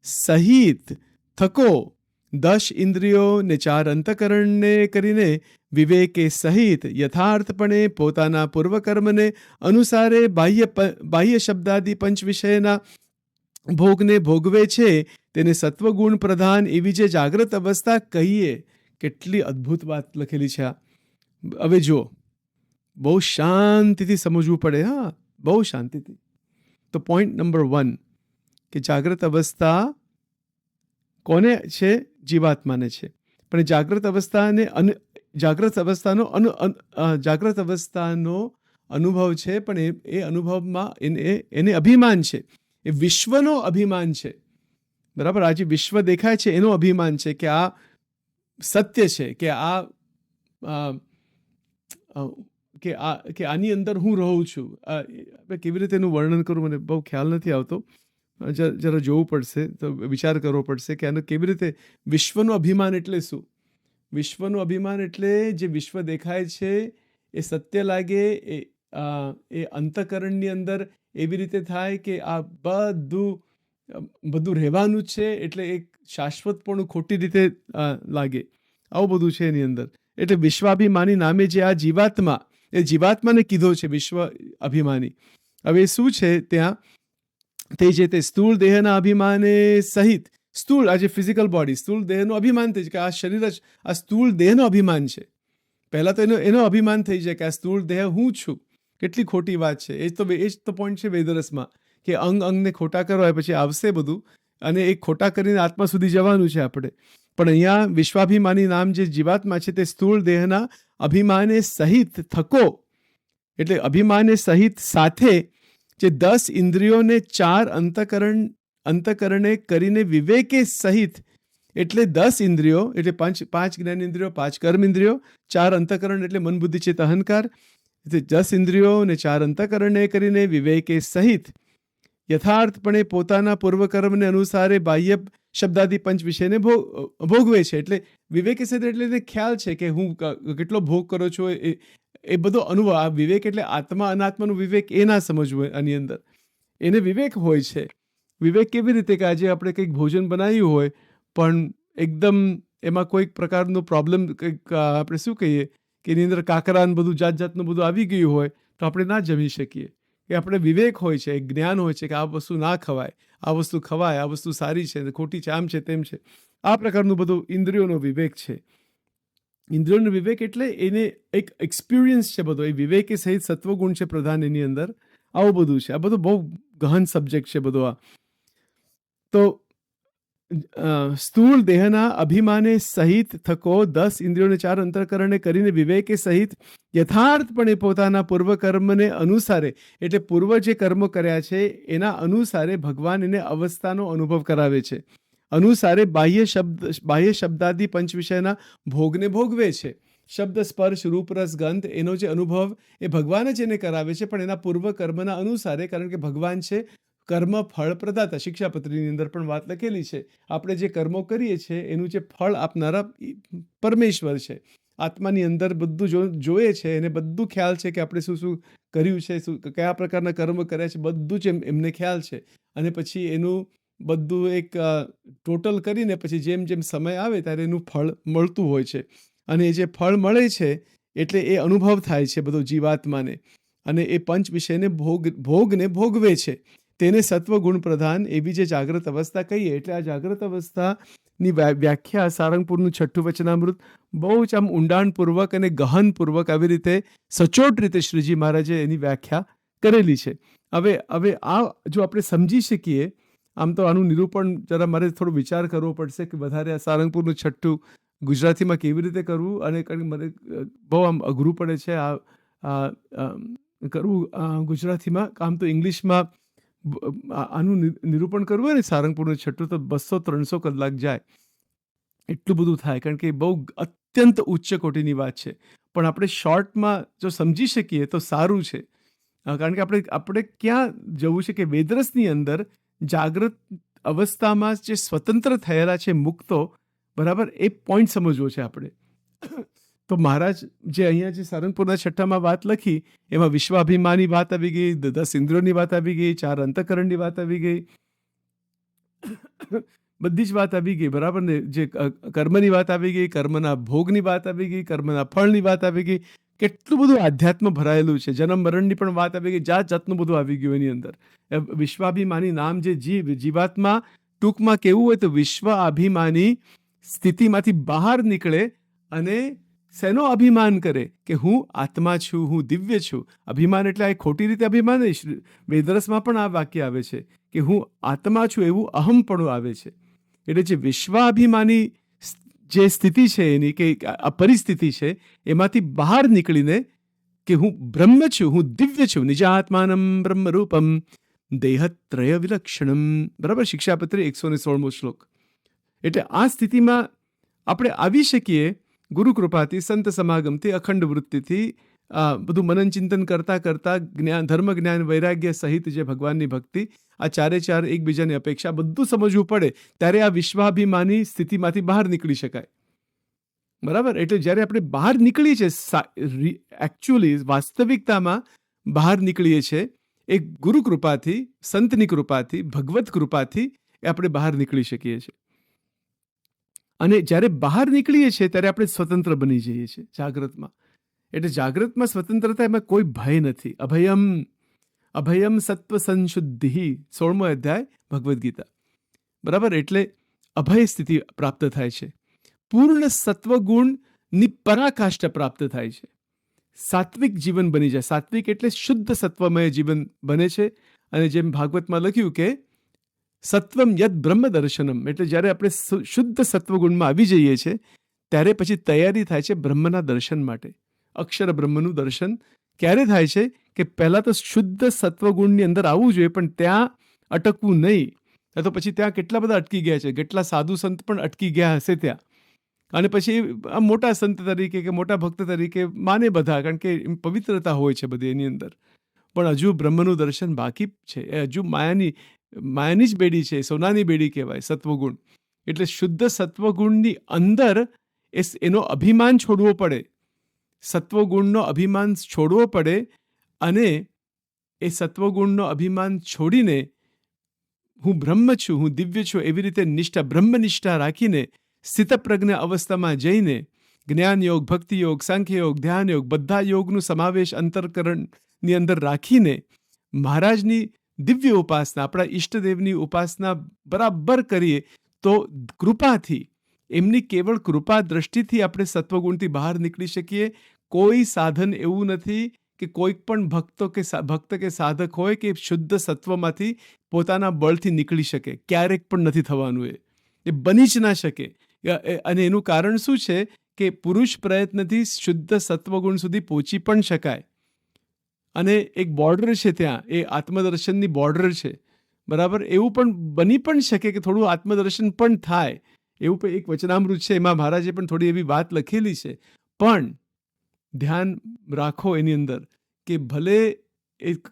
સહિત થકો 10 ઇન્દ્રિયો ને 4 અંતકરણને કરીને વિવેકે સહિત યથાર્થપણે પોતાના પૂર્વકર્મને અનુસારે બાહ્ય શબ્દાદિ પંચ વિષયના ભોગને ભોગવે છે તેને સત્વગુણ પ્રધાન એવી જે જાગ્રત અવસ્થા કહીએ. કેટલી અદ્ભુત વાત લખેલી છે આ. હવે જો બહુ શાંતિથી સમજવું પડે, હા, બહુ શાંતિથી. તો પોઈન્ટ નંબર 1 કે જાગ્રત અવસ્થા કોને છે? જીવાત્માને છે. પણ જાગ્રત અવસ્થાનો અનુભવ છે, પણ એ અનુભવમાં એને અભિમાન છે. એ વિશ્વનો અભિમાન છે, બરાબર. આજે વિશ્વ દેખાય છે એનો અભિમાન છે કે આ સત્ય છે, કે આની અંદર હું રહું છું. કેવી રીતે એનું વર્ણન કરું મને બહુ ખ્યાલ નથી આવતો. જરા જોવું પડશે, તો વિચાર કરવો પડશે કે આનું કેવી રીતે. વિશ્વનું અભિમાન એટલે શું? વિશ્વનું અભિમાન એટલે જે વિશ્વ દેખાય છે એ સત્ય લાગે, એ અંતઃકરણની અંદર એવી રીતે થાય કે આ બધું રહેવાનું જ છે, એટલે એક શાશ્વતપણું ખોટી રીતે લાગે. આવું બધું છે એની અંદર. એટલે વિશ્વાભિમાની નામે જે આ જીવાત્મા, એ જીવાત્માને કીધો છે વિશ્વ અભિમાની. હવે શું છે ત્યાં? તે જે તે સ્થૂળ દેહના અભિમાને સહિત, સ્થૂળ આ જે ફિઝિકલ બોડી, સ્થૂળ દેહનું અભિમાન થઈ જાય કે આ શરીર જ આ સ્થૂળ દેહનો અભિમાન છે. પહેલાં તો એનો અભિમાન થઈ જાય કે આ સ્થૂળ દેહ હું છું. કેટલી ખોટી વાત છે. એ જ તો પોઈન્ટ છે વેદરસમાં કે અંગને ખોટા કરો પછી આવશે બધું, અને એ ખોટા કરીને આત્મા સુધી જવાનું છે આપણે. પણ અહીંયા વિશ્વાભિમાની નામ જે જીવાત્મા છે તે સ્થૂળ દેહના અભિમાને સહિત થકો, એટલે અભિમાને સહિત સાથે જે 10 ઇન્દ્રિયોને 4 અંતકરણે કરીને વિવેકે સહિત, એટલે 10 ઇન્દ્રિયો એટલે 5 જ્ઞાન ઇન્દ્રિયો, 5 કર્મ ઇન્દ્રિયો, 4 અંતકરણ એટલે મન બુદ્ધિ ચિત્ત અહંકાર, 10 ઇન્દ્રિયો ને 4 અંતકરણે કરીને વિવેકે સહિત યથાર્થપણે પોતાના પૂર્વકર્મને અનુસારે બાહ્ય શબ્દાદિ પંચ વિષયને ભોગવે છે. એટલે વિવેકે સહિત એટલે એને ખ્યાલ છે કે હું કેટલો ભોગ કરો છો, એ બધો અનુભવ. આ વિવેક એટલે આત્મા અનાત્માનું વિવેક એ ના સમજવું. આની અંદર એને વિવેક હોય છે. વિવેક કેવી રીતે કે આજે આપણે કંઈક ભોજન બનાવ્યું હોય પણ એકદમ એમાં કોઈક પ્રકારનો પ્રોબ્લેમ, કંઈક આપણે શું કહીએ કે એની અંદર કાકરા બધું જાતનું બધું આવી ગયું હોય તો આપણે ના જમી શકીએ. એ આપણે વિવેક હોય છે, એક જ્ઞાન હોય છે કે આ વસ્તુ ના ખવાય, આ વસ્તુ ખવાય, આ વસ્તુ સારી છે, ખોટી છે, આમ છે તેમ છે. આ પ્રકારનું બધું ઇન્દ્રિયોનો વિવેક છે. ઇન્દ્રિયોનો વિવેક એટલે એને એક એક્સપિરિયન્સ છે બધો. એ વિવેક એ સહિત સત્વગુણ છે પ્રધાન એની અંદર. આવું બધું છે. આ બધું બહુ ગહન સબ્જેક્ટ છે બધો આ. તો સ્થૂળ દેહના અભિમાને સહિત થકો 10 ઇન્દ્રિયોને 4 અંતઃકરણને કરીને વિવેકે સહિત યથાર્થપણે પોતાના પૂર્વ કર્મને અનુસારે, એટલે પૂર્વ જે કર્મો કર્યા છે એના અનુસારે ભગવાન એને અવસ્થાનો અનુભવ કરાવે છે. અનુસારે બાહ્ય શબ્દાદિ પંચ વિષયના ભોગને ભોગવે છે. શબ્દ, સ્પર્શ, રૂપ, રસ, ગંધ એનો જે અનુભવ એ ભગવાન જ એને કરાવે છે, પણ એના પૂર્વ કર્મના અનુસારે, કારણ કે ભગવાન છે કર્મ ફળ પ્રદાતા. શિક્ષાપત્રીની અંદર પણ વાત લખેલી છે, આપણે જે કર્મો કરીએ છીએ એનું જે ફળ આપનારા પરમેશ્વર છે. આત્માની અંદર બધું જોઈએ છે, એને બધું ખ્યાલ છે કે આપણે શું શું કર્યું છે, કયા પ્રકારના કર્મ કર્યા છે, બધું જ એમને ખ્યાલ છે. અને પછી એનું બધું એક ટોટલ કરીને પછી જેમ જેમ સમય આવે ત્યારે એનું ફળ મળતું હોય છે. અને એ જે ફળ મળે છે એટલે એ અનુભવ થાય છે બધો જીવાત્માને, અને એ પંચ વિષયને ભોગને ભોગવે છે. તેને સત્વગુણ પ્રધાન એવી જે જાગ્રત અવસ્થા કહીએ. એટલે આ જાગ્રત અવસ્થાની વ્યાખ્યા સારંગપુરનું 6ઠ્ઠું વચનામૃત બહુ જ આમ ઊંડાણપૂર્વક અને ગહનપૂર્વક આવી રીતે સચોટ રીતે શ્રીજી મહારાજે એની વ્યાખ્યા કરેલી છે. હવે આ જો આપણે સમજી શકીએ, આમ તો આનું નિરૂપણ જરા મારે થોડો વિચાર કરવો પડશે કે વધારે આ સારંગપુરનું 6ઠ્ઠું ગુજરાતીમાં કેવી રીતે કરવું, અને કારણ કે મને બહુ આમ અઘરું પડે છે આ કરવું ગુજરાતીમાં. આમ તો ઇંગ્લિશમાં આનું નિરૂપણ કરવું હોય ને સારંગપુરનું 6ઠ્ઠું તો 200-300 કલાક જાય, એટલું બધું થાય, કારણ કે બહુ અત્યંત ઉચ્ચ કોટીની વાત છે. પણ આપણે શોર્ટમાં જો સમજી શકીએ તો સારું છે, કારણ કે આપણે ક્યાં જવું છે કે વેદરસની અંદર જાગ્રત અવસ્થામાં જે સ્વતંત્ર થયેલા છે મુક્તો, બરાબર, એ પોઈન્ટ સમજવો છે આપણે. તો મહારાજ જે અહીંયા જે સારંગપુરના 6ઠ્ઠામાં વાત લખી એમાં વિશ્વાભિમાની વાત આવી ગઈ, 10 ઇન્દ્રિયોની વાત આવી ગઈ, 4 અંતઃકરણની વાત આવી ગઈ, બધી જ વાત આવી ગઈ, બરાબર ને. જે કર્મની વાત આવી ગઈ, કર્મના ભોગની વાત આવી ગઈ, કર્મના ફળની વાત આવી ગઈ. કેટલું બધું આધ્યાત્મ ભરાયેલું છે. જન્મ મરણની પણ વાત આવી ગઈ, જાત જાતનું બધું આવી ગયું એની અંદર. વિશ્વાભિમાની નામ જે જીવાત્મા, ટૂંકમાં કેવું હોય તો વિશ્વાભિમાની સ્થિતિમાંથી બહાર નીકળે અને શેનો અભિમાન કરે કે હું આત્મા છું, હું દિવ્ય છું. અભિમાન એટલે આ ખોટી રીતે અભિમાન નહીં. વેદરસમાં પણ આ વાક્ય આવે છે કે હું આત્મા છું, એવું અહમપણું આવે છે. એટલે જે વિશ્વાભિમાની જે સ્થિતિ છે એની, કે આ પરિસ્થિતિ છે, એમાંથી બહાર નીકળીને કે હું બ્રહ્મ છું, હું દિવ્ય છું, નિજાત્માનમ બ્રહ્મરૂપમ દેહત્રય વિલક્ષણમ, બરાબર, શિક્ષાપત્રી 116મો શ્લોક. એટલે આ સ્થિતિમાં આપણે આવી શકીએ ગુરુ કૃપાથી, સંત સમાગમથી, અખંડ વૃત્તિથી, બધું મનન ચિંતન કરતાં કરતાં જ્ઞાન, ધર્મ, જ્ઞાન, વૈરાગ્ય સહિત જે ભગવાનની ભક્તિ, આ ચારે ચાર એકબીજાની અપેક્ષા બધું સમજવું પડે ત્યારે આ વિશ્વાભિમાની સ્થિતિમાંથી બહાર નીકળી શકાય, બરાબર. એટલે જ્યારે આપણે બહાર નીકળીએ છીએ, એકચ્યુઅલી વાસ્તવિકતામાં બહાર નીકળીએ છીએ, એ ગુરુ કૃપાથી, સંતની કૃપાથી, ભગવત કૃપાથી એ આપણે બહાર નીકળી શકીએ છીએ. અને જ્યારે બહાર નીકળીએ છીએ ત્યારે આપણે સ્વતંત્ર બની જઈએ છીએ જાગ્રતમાં. એટલે જાગ્રતમાં સ્વતંત્રતા, એમાં કોઈ ભય નથી. અભયમ સત્વ સંશુદ્ધિ, 16મો અધ્યાય ભગવદ્ ગીતા, બરાબર. એટલે અભય સ્થિતિ પ્રાપ્ત થાય છે, પૂર્ણ સત્વગુણની પરાકાષ્ઠા પ્રાપ્ત થાય છે, સાત્વિક જીવન બની જાય. સાત્વિક એટલે શુદ્ધ સત્વમય જીવન બને છે. અને જેમ ભાગવતમાં લખ્યું કે સત્વમ યદ બ્રહ્મ દર્શનમ, એટલે જ્યારે આપણે શુદ્ધ સત્વગુણમાં આવી જઈએ છીએ ત્યારે પછી તૈયારી થાય છે બ્રહ્મના દર્શન માટે. અક્ષર બ્રહ્મનું દર્શન ક્યારે થાય છે કે પહેલાં તો શુદ્ધ સત્વગુણની અંદર આવવું જોઈએ, પણ ત્યાં અટકવું નહીં. તો પછી ત્યાં કેટલા બધા અટકી ગયા છે, કેટલા સાધુ સંત પણ અટકી ગયા હશે ત્યાં, અને પછી આ મોટા સંત તરીકે કે મોટા ભક્ત તરીકે માને બધા, કારણ કે પવિત્રતા હોય છે બધી એની અંદર, પણ હજુ બ્રહ્મનું દર્શન બાકી છે. એ હજુ માયાની જ બેડી છે, સોનાની બેડી કહેવાય સત્વગુણ. એટલે શુદ્ધ સત્વગુણની અંદર એનો અભિમાન છોડવો પડે, સત્વગુણનો અભિમાન છોડવો પડે, અને એ સત્વગુણનો અભિમાન છોડીને હું બ્રહ્મ છું, હું દિવ્ય છું, એવી રીતે નિષ્ઠા, બ્રહ્મનિષ્ઠા રાખીને સ્થિતપ્રજ્ઞ અવસ્થામાં જઈને જ્ઞાન યોગ, ભક્તિ યોગ, સાંખ્ય યોગ, ધ્યાન યોગ, બધા યોગનું સમાવેશ અંતરકરણની અંદર રાખીને મહારાજની દિવ્ય ઉપાસના, આપણા ઈષ્ટદેવની ઉપાસના બરાબર કરીએ તો કૃપાથી, એમની કેવળ કૃપા દ્રષ્ટિથી આપણે સત્વગુણથી બહાર નીકળી શકીએ. કોઈ સાધન એવું નથી કે કોઈક પણ ભક્ત કે સાધક હોય કે શુદ્ધ સત્વમાંથી પોતાના બળથી નીકળી શકે, ક્યારેક પણ નથી થવાનું. એ બની જ ના શકે. અને એનું કારણ શું છે કે પુરુષ પ્રયત્નથી શુદ્ધ સત્વગુણ સુધી પહોંચી પણ શકાય. અને એક બોર્ડર છે ત્યાં, એ આત્મદર્શનની બોર્ડર છે, બરાબર. એવું પણ બની પણ શકે કે થોડું આત્મદર્શન પણ થાય. એવું પણ એક વચનામૃત છે, એમાં મહારાજે પણ થોડી એવી વાત લખેલી છે. પણ ધ્યાન રાખો એની અંદર કે ભલે એક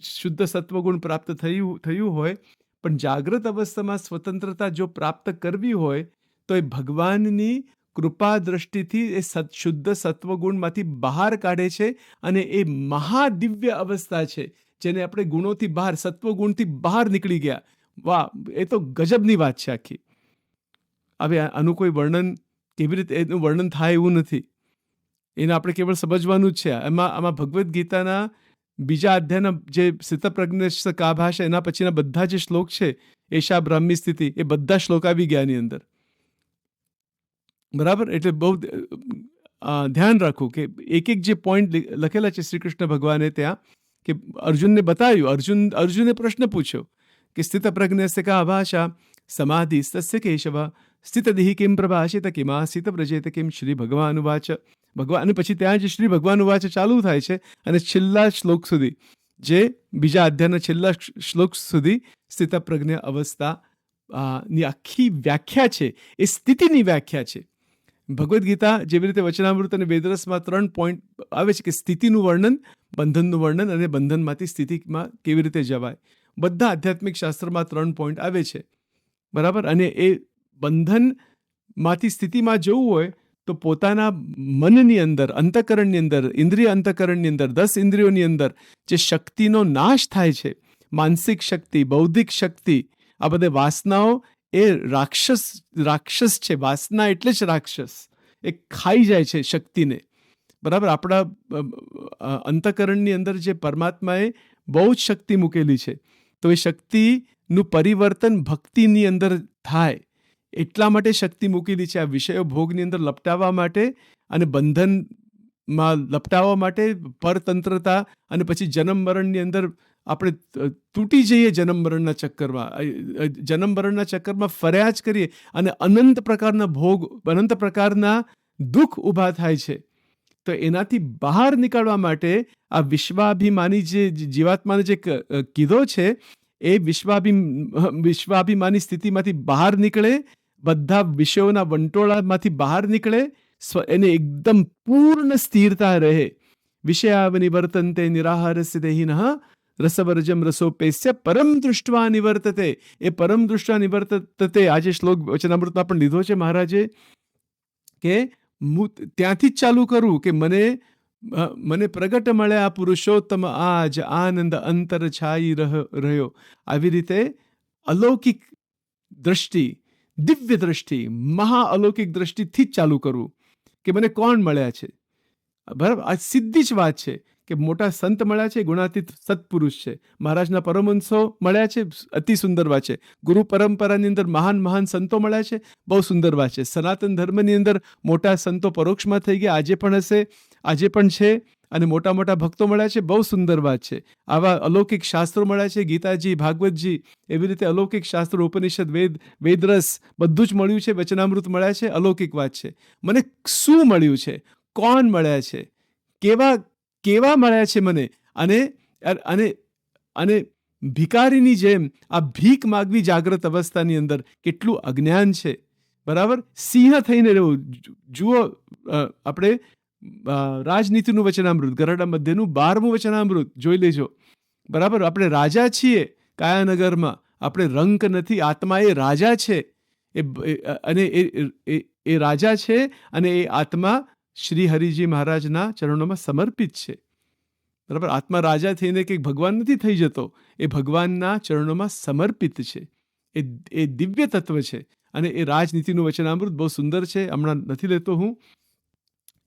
શુદ્ધ સત્વગુણ પ્રાપ્ત થયું હોય, પણ જાગ્રત અવસ્થામાં સ્વતંત્રતા જો પ્રાપ્ત કરવી હોય તો એ ભગવાનની કૃપા દ્રષ્ટિથી એ શુદ્ધ સત્વગુણમાંથી બહાર કાઢે છે. અને એ મહાદિવ્ય અવસ્થા છે, જેને આપણે ગુણોથી બહાર, સત્વગુણથી બહાર નીકળી ગયા. વાહ, એ તો ગજબની વાત છે આખી. હવે આનું કોઈ વર્ણન, કેવી રીતે એનું વર્ણન થાય એવું નથી. એને આપણે કેવળ સમજવાનું જ છે. આમાં ભગવદ્ ગીતાના બીજા અધ્યાયના જે સ્થિતપ્રજ્ઞ કા ભાષા, એના પછીના બધા જે શ્લોક છે, એશા બ્રાહ્મી સ્થિતિ, એ બધા શ્લોક આવી ગયા એની અંદર, બરાબર. એટલે બહુ ધ્યાન રાખવું કે એક એક જે પોઈન્ટ લખેલા છે શ્રી કૃષ્ણ ભગવાને ત્યાં, કે અર્જુનને બતાવ્યું. અર્જુને પ્રશ્ન પૂછ્યો કે સ્થિતપ્રજ્ઞસ્ય કા ભાષા સમાધિ તસ્ય કેશવ સ્થિતદિહ કિમ પ્રભાષિત કિમાસિત વ્રજેત કિમ શ્રી ભગવાન ઉવાચ. ભગવાન, અને પછી ત્યાં જે શ્રી ભગવાન ઉવાચ ચાલુ થાય છે અને છેલ્લા શ્લોક સુધી, જે બીજા અધ્યાયના છેલ્લા શ્લોક સુધી સ્થિતપ્રજ્ઞ અવસ્થા ની આખી વ્યાખ્યા છે, એ સ્થિતિની વ્યાખ્યા છે. ભગવદ્ ગીતા જેવી રીતે વચનામૃત અને વેદરસમાં 3 પોઈન્ટ આવે છે, કે સ્થિતિનું વર્ણન, બંધનનું વર્ણન અને બંધનમાંથી સ્થિતિમાં કેવી રીતે જવાય. બધા આધ્યાત્મિક શાસ્ત્રમાં 3 પોઈન્ટ આવે છે, બરાબર. અને એ બંધનમાંથી સ્થિતિમાં જવું હોય તો પોતાના મનની અંદર, અંતઃકરણની અંદર, ઇન્દ્રિય અંતઃકરણની અંદર, 10 ઇન્દ્રિયોની અંદર જે શક્તિનો નાશ થાય છે, માનસિક શક્તિ, બૌદ્ધિક શક્તિ, આ બધે વાસનાઓ, એ રાક્ષસ છે. વાસના એટલે જ રાક્ષસ. એ ખાઈ જાય છે શક્તિને, બરાબર. આપણા અંતઃકરણની અંદર જે પરમાત્માએ બહુ જ શક્તિ મૂકેલી છે, તો એ શક્તિનું પરિવર્તન ભક્તિની અંદર થાય. એટલા માટે શક્તિ મૂકેલી છે, આ વિષયો ભોગની અંદર લપટાવવા માટે અને બંધનમાં લપટાવવા માટે, પરતંત્રતા, અને પછી જન્મ મરણની અંદર આપણે તૂટી જઈએ, જન્મ મરણના ચક્કરમાં ફર્યા જ કરીએ, અને અનંત પ્રકારના ભોગ, અનંત પ્રકારના દુઃખ ઊભા થાય છે. તો એનાથી બહાર નીકળવા માટે આ વિશ્વાભિમાની જે જીવાત્માને જે કીધો છે, એ વિશ્વાભિમાની સ્થિતિમાંથી બહાર નીકળે, બધા વિષયોના વંટોળામાંથી બહાર નીકળે, એને એકદમ પૂર્ણ સ્થિરતા રહે. વિષયાવનિવર્તન્તે નિરાહારસ્ય દેહિનઃ રસવર્જમ રસોપેસ્ય પરમ દૃષ્ટવા નિવર્તતે. એ પરમ દૃષ્ટવા નિવર્તતે, આજે શ્લોક વચનામૃતમાં પણ લીધો છે મહારાજે, કે ત્યાંથી જ ચાલુ કરવું કે મને પ્રગટ મળ્યા પુરુષોત્તમ આજ, આનંદ અંતર છાઈ રહ્યો. આવી રીતે અલૌકિક દ્રષ્ટિ, દિવ્ય દ્રષ્ટિ, મહાઅલૌકિક દ્રષ્ટિથી જ ચાલુ કરવું કે મને કોણ મળ્યા છે, બરાબર. આ સીધી જ વાત છે કે મોટા સંત મળ્યા છે, ગુણાતીત સત્પુરુષ છે, મહારાજના પરમહંસો મળ્યા છે, અતિ સુંદર વાત છે. ગુરુ પરંપરાની અંદર મહાન મહાન સંતો મળ્યા છે, બહુ સુંદર વાત છે. સનાતન ધર્મની અંદર મોટા સંતો પરોક્ષમાં થઈ ગયા, આજે પણ હશે, આજે પણ છે, અને મોટા મોટા ભક્તો મળ્યા છે, બહુ સુંદર વાત છે. આવા અલૌકિક શાસ્ત્રો મળ્યા છે, ગીતાજી, ભાગવતજી, એવી રીતે અલૌકિક શાસ્ત્રો, ઉપનિષદ, વેદરસ, બધું જ મળ્યું છે. વચનામૃત મળ્યા છે, અલૌકિક વાત છે. મને શું મળ્યું છે, કોણ મળ્યા છે, કેવા મળ્યા છે મને. અને ભિકારીની જેમ આ ભીખ માગવી જાગ્રત અવસ્થાની અંદર કેટલું અજ્ઞાન છે, બરાબર. સિંહ થઈને રહેવું. જુઓ, આપણે રાજનીતિનું વચનામૃત, ગરડા મધ્યનું 12મું વચનામૃત જોઈ લેજો, બરાબર. આપણે રાજા છીએ કાયાનગરમાં, આપણે રંક નથી, આત્મા એ રાજા છે. અને એ રાજા છે, અને એ આત્મા શ્રી હરિજી મહારાજના ચરણોમાં સમર્પિત છે, બરાબર. આત્મા રાજા થઈને કંઈક ભગવાન નથી થઈ જતો, એ ભગવાનના ચરણોમાં સમર્પિત છે. એ દિવ્ય તત્વ છે. અને એ રાજનીતિનું વચનામૃત બહુ સુંદર છે, હમણાં નથી લેતો હું.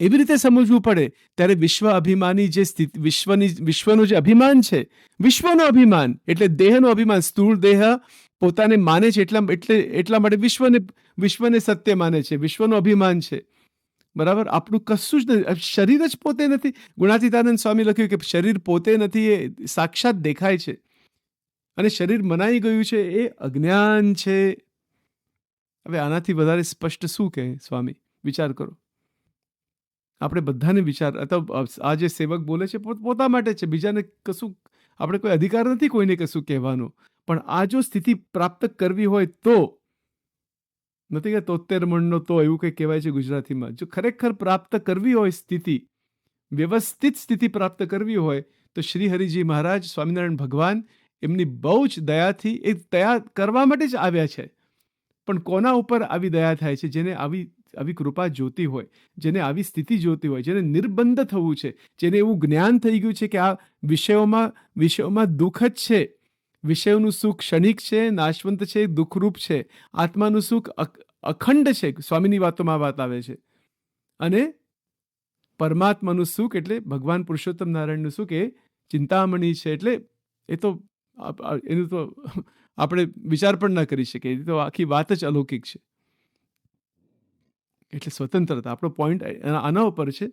એવી રીતે સમજવું પડે. ત્યારે વિશ્વ અભિમાની જે સ્થિતિ, વિશ્વનું જે અભિમાન છે, વિશ્વનો અભિમાન એટલે દેહનો અભિમાન, સ્થૂળ દેહ પોતાને માને છે, એટલા માટે વિશ્વને સત્ય માને છે, વિશ્વનો અભિમાન છે, બરાબર. આપણું કશું જ નથી, શરીર જ પોતે નથી. ગુણાતીતાનંદ સ્વામી લખ્યું કે શરીર પોતે નથી, એ સાક્ષાત દેખાય છે. અને શરીર મનાઈ ગયું છે, એ અજ્ઞાન છે. હવે આનાથી વધારે સ્પષ્ટ શું કહે સ્વામી? વિચાર કરો. આપણે બધાને વિચાર, અથવા આ જે સેવક બોલે છે પોતા માટે છે, બીજાને કશું આપણે કોઈ અધિકાર નથી કોઈને કશું કહેવાનો. પણ આ જો સ્થિતિ પ્રાપ્ત કરવી હોય તો, નથી કે 73 મણનો તો એવું કંઈ કહેવાય છે ગુજરાતીમાં, જો ખરેખર પ્રાપ્ત કરવી હોય સ્થિતિ, વ્યવસ્થિત સ્થિતિ પ્રાપ્ત કરવી હોય તો શ્રી હરિજી મહારાજ સ્વામિનારાયણ ભગવાન એમની બહુ જ દયાથી એ દયા કરવા માટે જ આવ્યા છે. પણ કોના ઉપર આવી દયા થાય છે? જેને આવી કૃપા જોતી હોય, જેને આવી સ્થિતિ જોતી હોય, જેને નિર્બંધ થવું છે, જેને એવું જ્ઞાન થઈ ગયું છે કે આ વિષયોમાં દુઃખ જ છે, વિષયોનું સુખ ક્ષણિક છે, નાશવંત છે, દુઃખરૂપ છે, આત્માનું સુખ અખંડ છે. સ્વામીની વાતોમાં વાત આવે છે. અને પરમાત્માનું સુખ એટલે ભગવાન પુરુષોત્તમ નારાયણનું સુખ એ ચિંતામણી છે. એટલે એ તો એનું તો આપણે વિચાર પણ ના કરી શકીએ. એ તો આખી વાત જ અલૌકિક છે. એટલે સ્વતંત્રતા, આપણો પોઈન્ટ આના ઉપર છે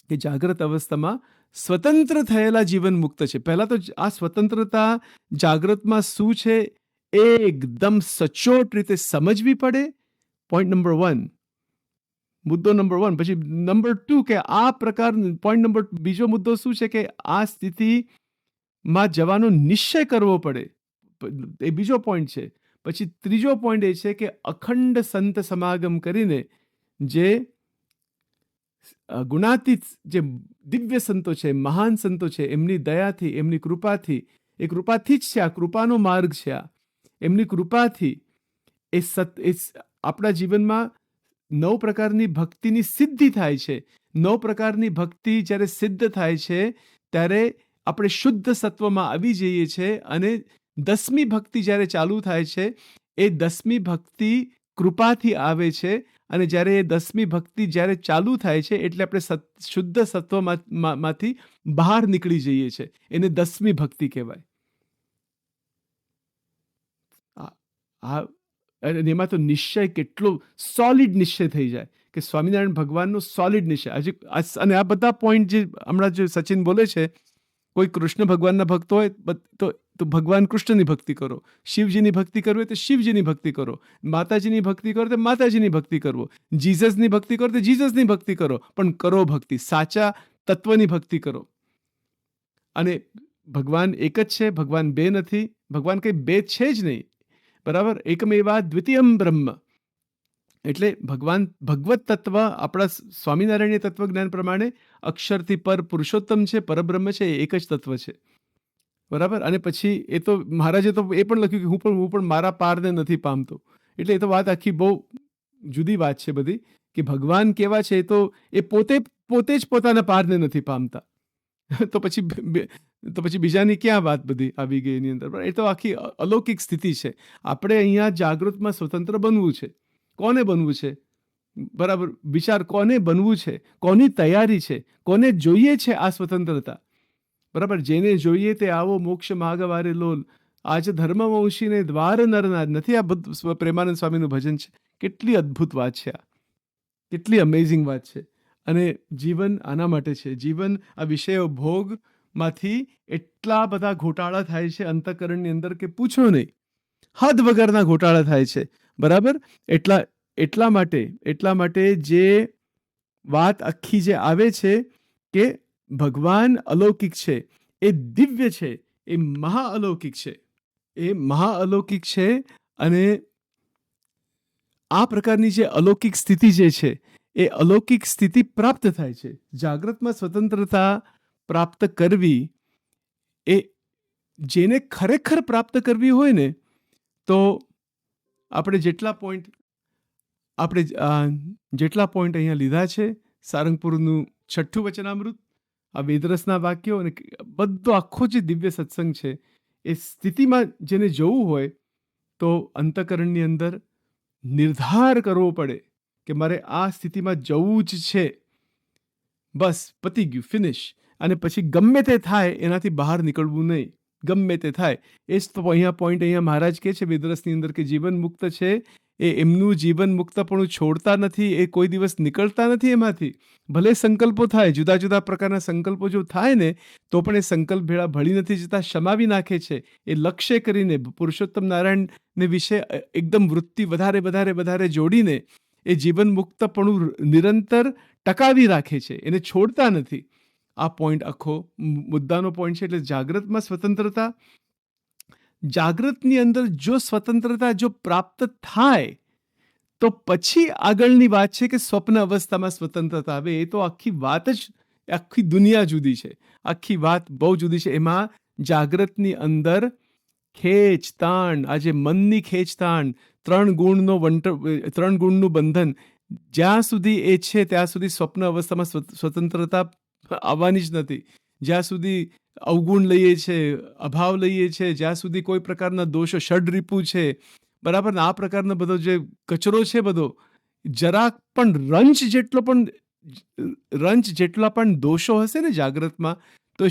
કે જાગ્રત અવસ્થામાં સ્વતંત્ર થયેલા જીવન મુક્ત છે. પહેલાં તો આ સ્વતંત્રતા જાગ્રતમાં શું છે એ એકદમ સચોટ રીતે સમજવી પડે. પોઈન્ટ નંબર 1, મુદ્દો નંબર 1. પછી નંબર 2 કે આ પ્રકાર, બીજો મુદ્દો શું છે કે આ સ્થિતિમાં જવાનો નિશ્ચય કરવો પડે, એ બીજો પોઈન્ટ છે. પછી ત્રીજો પોઈન્ટ એ છે કે અખંડ સંત સમાગમ કરીને જે ગુણાતીત જે દિવ્ય સંતો છે, મહાન સંતો છે, એમની દયાથી, એમની કૃપાથી, એ કૃપાથી જ છે, આ કૃપાનો માર્ગ છે, આ એમની કૃપાથી એ આપણા જીવનમાં 9 પ્રકારની ભક્તિની સિદ્ધિ થાય છે. 9 પ્રકારની ભક્તિ જ્યારે સિદ્ધ થાય છે ત્યારે આપણે શુદ્ધ સત્વમાં આવી જઈએ છીએ. અને 10મી ભક્તિ જ્યારે ચાલુ થાય છે, એ 10મી ભક્તિ કૃપાથી આવે છે. અને જ્યારે એ 10મી ભક્તિ જ્યારે ચાલુ થાય છે એટલે આપણે શુદ્ધ સત્વમાંથી બહાર નીકળી જઈએ છીએ. એને 10મી ભક્તિ કહેવાય. અને એમાં તો નિશ્ચય કેટલો સોલિડ નિશ્ચય થઈ જાય કે સ્વામિનારાયણ ભગવાનનો સોલિડ નિશ્ચય. અને આ બધા પોઈન્ટ જે હમણાં જે સચિન બોલે છે, કોઈ કૃષ્ણ ભગવાનના ભક્ત હોય તો ભગવાન કૃષ્ણની ભક્તિ કરો, શિવજીની ભક્તિ કરવી હોય તો શિવજીની ભક્તિ કરો, માતાજીની ભક્તિ કરો તો માતાજીની ભક્તિ કરવો, જીસસની ભક્તિ કરો તો જીસસની ભક્તિ કરો, પણ કરો ભક્તિ, સાચા તત્વની ભક્તિ કરો. અને ભગવાન એક જ છે, ભગવાન બે નથી, ભગવાન કંઈ બે છે જ નહીં, બરાબર? એકમેવા દ્વિતીયમ બ્રહ્મ. એટલે ભગવત તત્વ આપણા સ્વામિનારાયણ તત્વજ્ઞાન પ્રમાણે અક્ષરથી પર પુરુષોત્તમ છે, પરબ્રહ્મ છે, એ એક જ તત્વ છે, બરાબર? અને પછી એ તો મહારાજે તો એ પણ લખ્યું કે હું પણ મારા પારને નથી પામતો. એટલે એ તો વાત આખી બહુ જુદી વાત છે બધી, કે ભગવાન કેવા છે તો એ પોતે જ પોતાના પારને નથી પામતા. તો પછી બીજાની ક્યાં વાત બધી આવી ગઈ એની અંદર? એ તો આખી અલૌકિક સ્થિતિ છે. આપણે અહીંયા જાગૃતમાં સ્વતંત્ર બનવું છે. કોને બનવું છે? બરાબર, વિચાર, કોને બનવું છે? કોની તૈયારી છે? કોને જોઈએ છે આ સ્વતંત્રતા? બરાબર, જેને જોઈએ તે આવો મોક્ષ માગવારે લોલ, આજ ધર્મવંશીને દ્વાર નરના. નથી આ બધું પ્રેમાનંદ સ્વામીનું ભજન છે? કેટલી અદ્ભુત વાત છે આ, કેટલી અમેઝિંગ વાત છે. અને જીવન આના માટે છે. જીવન આ વિષયો ભોગમાંથી એટલા બધા ઘોટાળા થાય છે અંતઃકરણની અંદર કે પૂછો નહીં, હદ વગરના ઘોટાળા થાય છે, બરાબર? એટલા માટે જે વાત આખી જે આવે છે કે ભગવાન અલૌકિક છે, એ દિવ્ય છે, એ મહાઅલૌકિક છે. અને આ પ્રકારની જે અલૌકિક સ્થિતિ જે છે એ અલૌકિક સ્થિતિ પ્રાપ્ત થાય છે. જાગ્રતમાં સ્વતંત્રતા પ્રાપ્ત કરવી, એ જેને ખરેખર પ્રાપ્ત કરવી હોય ને, તો આપણે જેટલા પોઈન્ટ અહીંયા લીધા છે, સારંગપુરનું 6ઠ્ઠું વચનામૃત, આ વેદરસના વાક્યો, અને બધો આખો જે દિવ્ય સત્સંગ છે, એ સ્થિતિમાં જેને જવું હોય તો અંતઃકરણની અંદર નિર્ધાર કરવો પડે કે મારે આ સ્થિતિમાં જવું જ છે, બસ પતી ગયું, ફિનિશ. અને પછી ગમે તે થાય એનાથી બહાર નીકળવું નહીં, ગમે તે થાય. એ જ તો અહીંયા મહારાજ કહે છે વેદરસની અંદર કે જીવન મુક્ત છે એ એમનું જીવન મુક્તપણું છોડતા નથી, એ કોઈ દિવસ નીકળતા નથી એમાંથી. ભલે સંકલ્પો થાય, જુદા જુદા પ્રકારના સંકલ્પો જો થાય ને તો પણ એ સંકલ્પ ભેળા ભળી નથી જતા, શમાવી નાખે છે. એ લક્ષ્ય કરીને પુરુષોત્તમ નારાયણને વિશે એકદમ વૃત્તિ વધારે વધારે વધારે જોડીને એ જીવન મુક્તપણું નિરંતર ટકાવી રાખે છે, એને છોડતા નથી. આ પોઈન્ટ આખો મુદ્દાનો પોઈન્ટ છે. એટલે જાગ્રતમાં સ્વતંત્રતા, જાગ્રતની અંદર જો સ્વતંત્રતા જો પ્રાપ્ત થાય તો પછી આગળની વાત છે કે સ્વપ્ન અવસ્થામાં સ્વતંત્રતા આવે. એ તો આખી વાત જ, આખી દુનિયા જુદી છે, આખી વાત બહુ જુદી છે. એમાં જાગ્રતની અંદર ખેંચતાણ, આજે મનની ખેંચતાણ, 3 ગુણનું બંધન જ્યાં સુધી એ છે ત્યાં સુધી સ્વપ્ન અવસ્થામાં સ્વતંત્રતા આવવાની જ નથી. જ્યાં સુધી અવગુણ લઈએ છે, અભાવ લઈએ છે, જ્યાં સુધી કોઈ પ્રકારના દોષો, ષડરીપુ છે, બરાબર ને, આ પ્રકારનો બધો જે કચરો છે બધો, જરાક પણ રંચ જેટલા પણ દોષો હશે ને જાગ્રતમાં, તો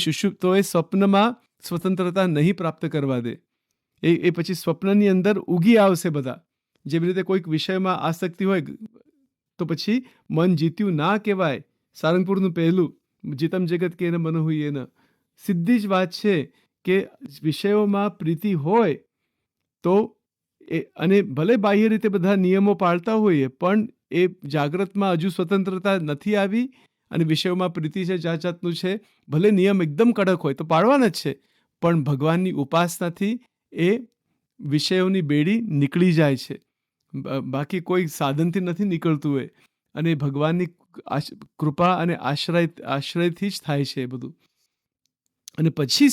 એ સ્વપ્નમાં સ્વતંત્રતા નહીં પ્રાપ્ત કરવા દે. એ પછી સ્વપ્નની અંદર ઉગી આવશે બધા. જેવી રીતે કોઈક વિષયમાં આસક્તિ હોય તો પછી મન જીત્યું ના કહેવાય. સારંગપુરનું પહેલું જીતમ જગત કે ન મન હોય એના સીધી જ વાત છે કે વિષયોમાં પ્રીતિ હોય તો અને ભલે બાહ્ય રીતે બધા નિયમો પાળતા હોઈએ પણ એ જાગ્રતમાં હજુ સ્વતંત્રતા નથી આવી અને વિષયોમાં પ્રીતિ છે, જાત જાતનું છે, ભલે નિયમ એકદમ કડક હોય તો પાળવાના જ છે, પણ ભગવાનની ઉપાસનાથી એ વિષયોની બેડી નીકળી જાય છે. બાકી કોઈ સાધનથી નથી નીકળતું હોય, અને ભગવાનની કૃપા અને આશ્રયથી જ થાય છે એ બધું. અને પછી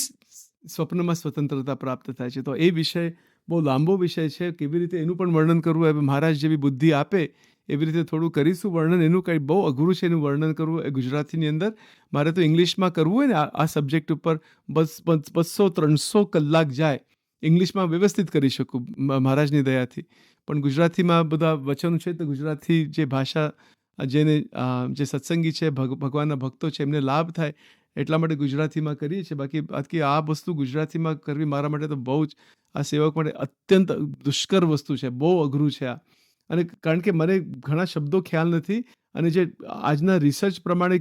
સ્વપ્નમાં સ્વતંત્રતા પ્રાપ્ત થાય છે. તો એ વિષય બહુ લાંબો વિષય છે, કેવી રીતે એનું પણ વર્ણન કરવું, હવે મહારાજ જેવી બુદ્ધિ આપે એવી રીતે થોડું કરીશું વર્ણન. એનું કંઈ બહુ અઘરું છે એનું વર્ણન કરવું એ ગુજરાતીની અંદર. મારે તો ઇંગ્લિશમાં કરવું હોય ને આ સબ્જેક્ટ ઉપર 200-300 કલાક જાય. ઇંગ્લિશમાં વ્યવસ્થિત કરી શકું મહારાજની દયાથી, પણ ગુજરાતીમાં બધા વચનો છે તો ગુજરાતી જે ભાષા જે સત્સંગી છે, ભગવાનના ભક્તો છે, એમને લાભ થાય એટલા માટે ગુજરાતીમાં કરીએ છીએ. બાકી આ વસ્તુ ગુજરાતીમાં કરવી મારા માટે તો બહુ જ, આ સેવક માટે અત્યંત દુષ્કર વસ્તુ છે, બહુ અઘરું છે આ. અને કારણ કે મને ઘણા શબ્દો ખ્યાલ નથી, અને જે આજના રિસર્ચ પ્રમાણે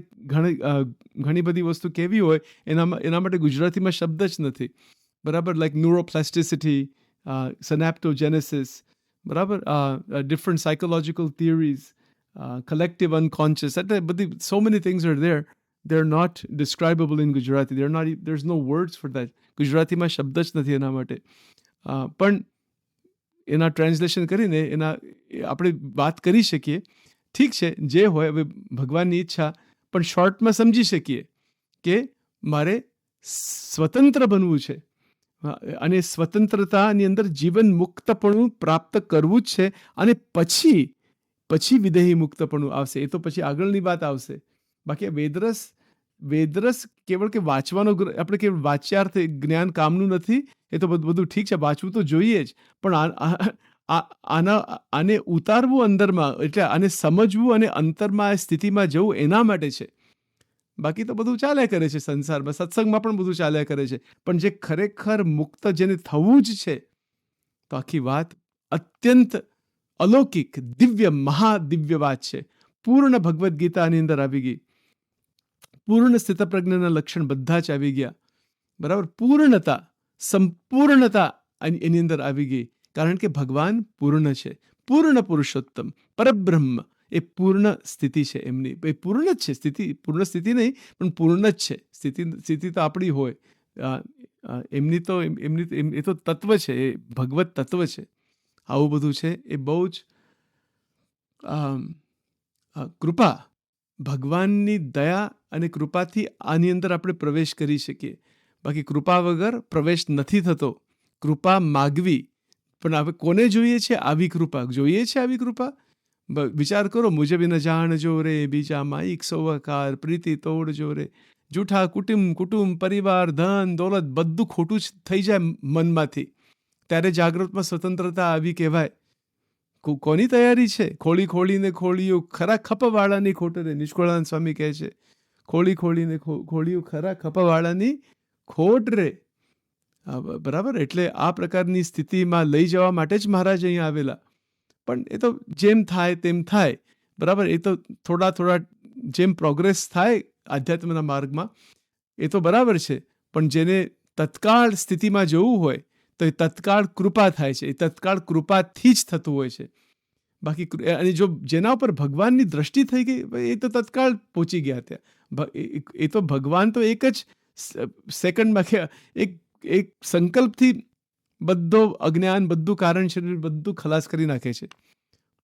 ઘણી બધી વસ્તુ કેવી હોય એના માટે ગુજરાતીમાં શબ્દ જ નથી, બરાબર. લાઈક ન્યુરોપ્લાસ્ટિસિટી, સિનેપ્ટોજેનેસિસ, બરાબર, different psychological theories, collective unconscious, એટલે બધી so many things are there. They're not describable in Gujarati. There's no words for that. ગુજરાતીમાં શબ્દ જ નથી એના માટે. પણ એના ટ્રાન્સલેશન કરીને આપણે વાત કરી શકીએ. ઠીક છે, જે હોય હવે ભગવાનની ઈચ્છા, પણ શોર્ટમાં સમજી શકીએ કે મારે સ્વતંત્ર બનવું છે અને સ્વતંત્રતાની અંદર જીવન મુક્તપણું પ્રાપ્ત કરવું જ છે, અને પછી વિદેહી મુક્તપણું આવશે. એ તો પછી આગળની વાત આવશે. બાકી વેદરસ કેવળ કે વાંચવાનો, આપણે કેવળ વાચ્યાર્થ જ્ઞાન કામનું નથી. એ તો બધું ઠીક છે, વાંચવું તો જોઈએ જ, પણ આને ઉતારવું અંદરમાં, એટલે આને સમજવું અને અંતરમાં સ્થિતિમાં જવું એના માટે છે. બાકી તો બધું ચાલ્યા કરે છે સંસારમાં, સત્સંગમાં પણ બધું ચાલ્યા કરે છે, પણ જે ખરેખર મુક્ત જેને થવું જ છે, તો આખી વાત અત્યંત અલૌકિક, દિવ્ય, મહાદિવ્ય વાત છે. પૂર્ણ ભગવદ્ ગીતાની અંદર આવી ગઈ. પૂર્ણ સ્થિતપ્રજ્ઞના લક્ષણ બધા જ આવી ગયા, બરાબર. પૂર્ણતા, સંપૂર્ણતા એની અંદર આવી ગઈ, કારણ કે ભગવાન પૂર્ણ છે, પૂર્ણ પુરુષોત્તમ પરબ્રહ્મ. એ પૂર્ણ સ્થિતિ છે એમની. એ પૂર્ણ જ છે સ્થિતિ, પૂર્ણ સ્થિતિ નહીં પણ પૂર્ણ જ છે. સ્થિતિ તો આપણી હોય, એમની તો એ તો તત્વ છે, એ ભગવત તત્વ છે. આવું બધું છે. એ બહુ જ કૃપા, ભગવાનની દયા અને કૃપાથી આની અંદર આપણે પ્રવેશ કરી શકીએ. બાકી કૃપા વગર પ્રવેશ નથી થતો. કૃપા માગવી, પણ હવે કોને જોઈએ છે આવી કૃપા? જોઈએ છે આવી કૃપા? વિચાર કરો, મુજબ ન જાણજો રે, બીજા માઈક સૌકાર, પ્રીતિ તોડજો રે. જૂઠા કુટુંબ, પરિવાર, ધન દોલત બધું ખોટું જ થઈ જાય મનમાંથી, ત્યારે જાગૃતમાં સ્વતંત્રતા આવી કહેવાય. કોની તૈયારી છે? ખોળીને ખોળીઓ ખરા ખપવાળાની ખોટ રે. નિષ્કુળાનંદ સ્વામી કહે છે, ખોળીને ખોળીઓ ખરા ખપવાળાની ખોટ રે. બરાબર. એટલે આ પ્રકારની સ્થિતિમાં લઈ જવા માટે જ મહારાજ અહીંયા આવેલા. પણ એ તો જેમ થાય તેમ થાય, બરાબર. એ તો થોડા થોડા જેમ પ્રોગ્રેસ થાય આધ્યાત્મના માર્ગમાં એ તો બરાબર છે, પણ જેને તત્કાળ સ્થિતિમાં જવું હોય તો એ તત્કાળ કૃપા થાય છે, એ તત્કાળ કૃપાથી જ થતું હોય છે. બાકી અને જો જેના ઉપર ભગવાનની દ્રષ્ટિ થઈ ગઈ, એ તો તત્કાળ પહોંચી ગયા ત્યાં. એ તો ભગવાન તો એક જ સેકન્ડમાં કે એક સંકલ્પથી બધો અજ્ઞાન, બધું કારણ શરીર બધું ખલાસ કરી નાખે છે.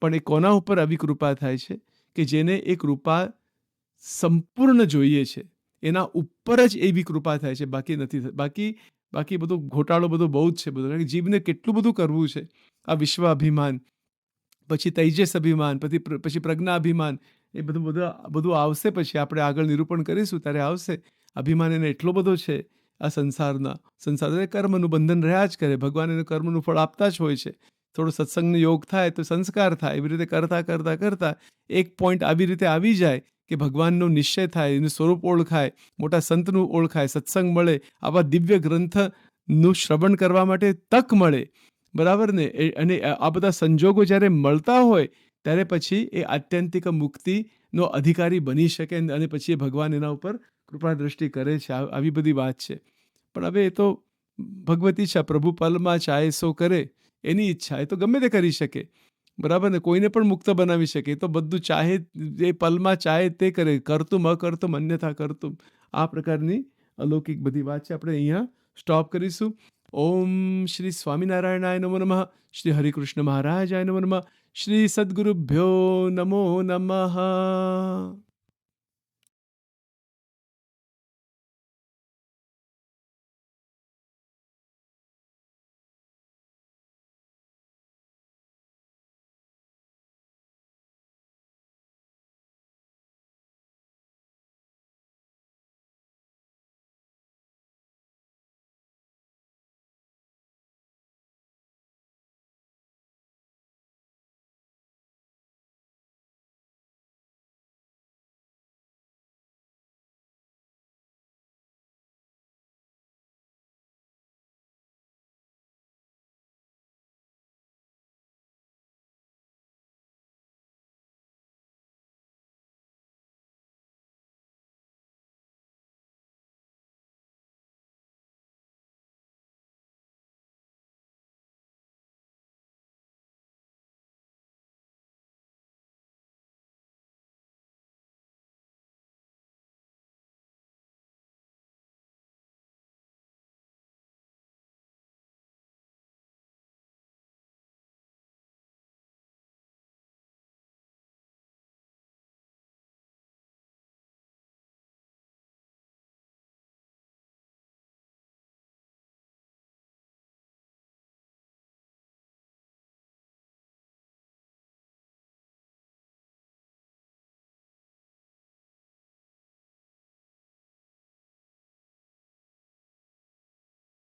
પણ એ કોના ઉપર આવી કૃપા થાય છે કે જેને એ કૃપા સંપૂર્ણ જોઈએ છે, એના ઉપર જ એવી કૃપા થાય છે, બાકી નથી. બાકી બધું ઘોટાળો બધો બહુ જ છે બધો. કારણ કે જીવને કેટલું બધું કરવું છે. આ વિશ્વ અભિમાન, પછી તૈજસ અભિમાન, પછી પ્રજ્ઞાભિમાન, એ બધું આવશે. પછી આપણે આગળ નિરૂપણ કરીશું ત્યારે આવશે. અભિમાન એને એટલો બધો છે આ સંસાર કર્મનું બંધન રહ્યા જ કરે. ભગવાન એને કર્મનું ફળ આપતા જ હોય છે. થોડો સત્સંગનો યોગ થાય તો સંસ્કાર થાય. એવી રીતે કરતાં કરતાં કરતાં એક પોઈન્ટ આવી રીતે આવી જાય કે ભગવાનનો નિશ્ચય થાય, એનું સ્વરૂપ ઓળખાય, મોટા સંતનું ઓળખાય, સત્સંગ મળે, આવા દિવ્ય ગ્રંથનું શ્રવણ કરવા માટે તક મળે, બરાબર ને. અને આ બધા સંજોગો જ્યારે મળતા હોય ત્યારે પછી એ આત્યંતિક મુક્તિનો અધિકારી બની શકે અને પછી એ ભગવાન એના ઉપર કૃપા દ્રષ્ટિ કરે છે. આવી બધી વાત છે. પણ હવે એ તો ભગવતી ઈચ્છા, પ્રભુ પલમાં ચાહે સો કરે, એની ઈચ્છા. એ તો ગમે તે કરી શકે, બરાબર ને. કોઈને પણ મુક્ત બનાવી શકે. એ તો બધું ચાહે એ પલમાં ચાહે તે કરે. કરતું અકર્તું અન્યથા કરતું. આ પ્રકારની અલૌકિક બધી વાત છે. આપણે અહીંયા સ્ટોપ કરીશું. ઓમ શ્રી સ્વામિનારાયણાય નમો નમઃ. શ્રી હરિકૃષ્ણ મહારાજાય નમો નમઃ. શ્રી સદ્ગુરુભ્યો નમો નમઃ.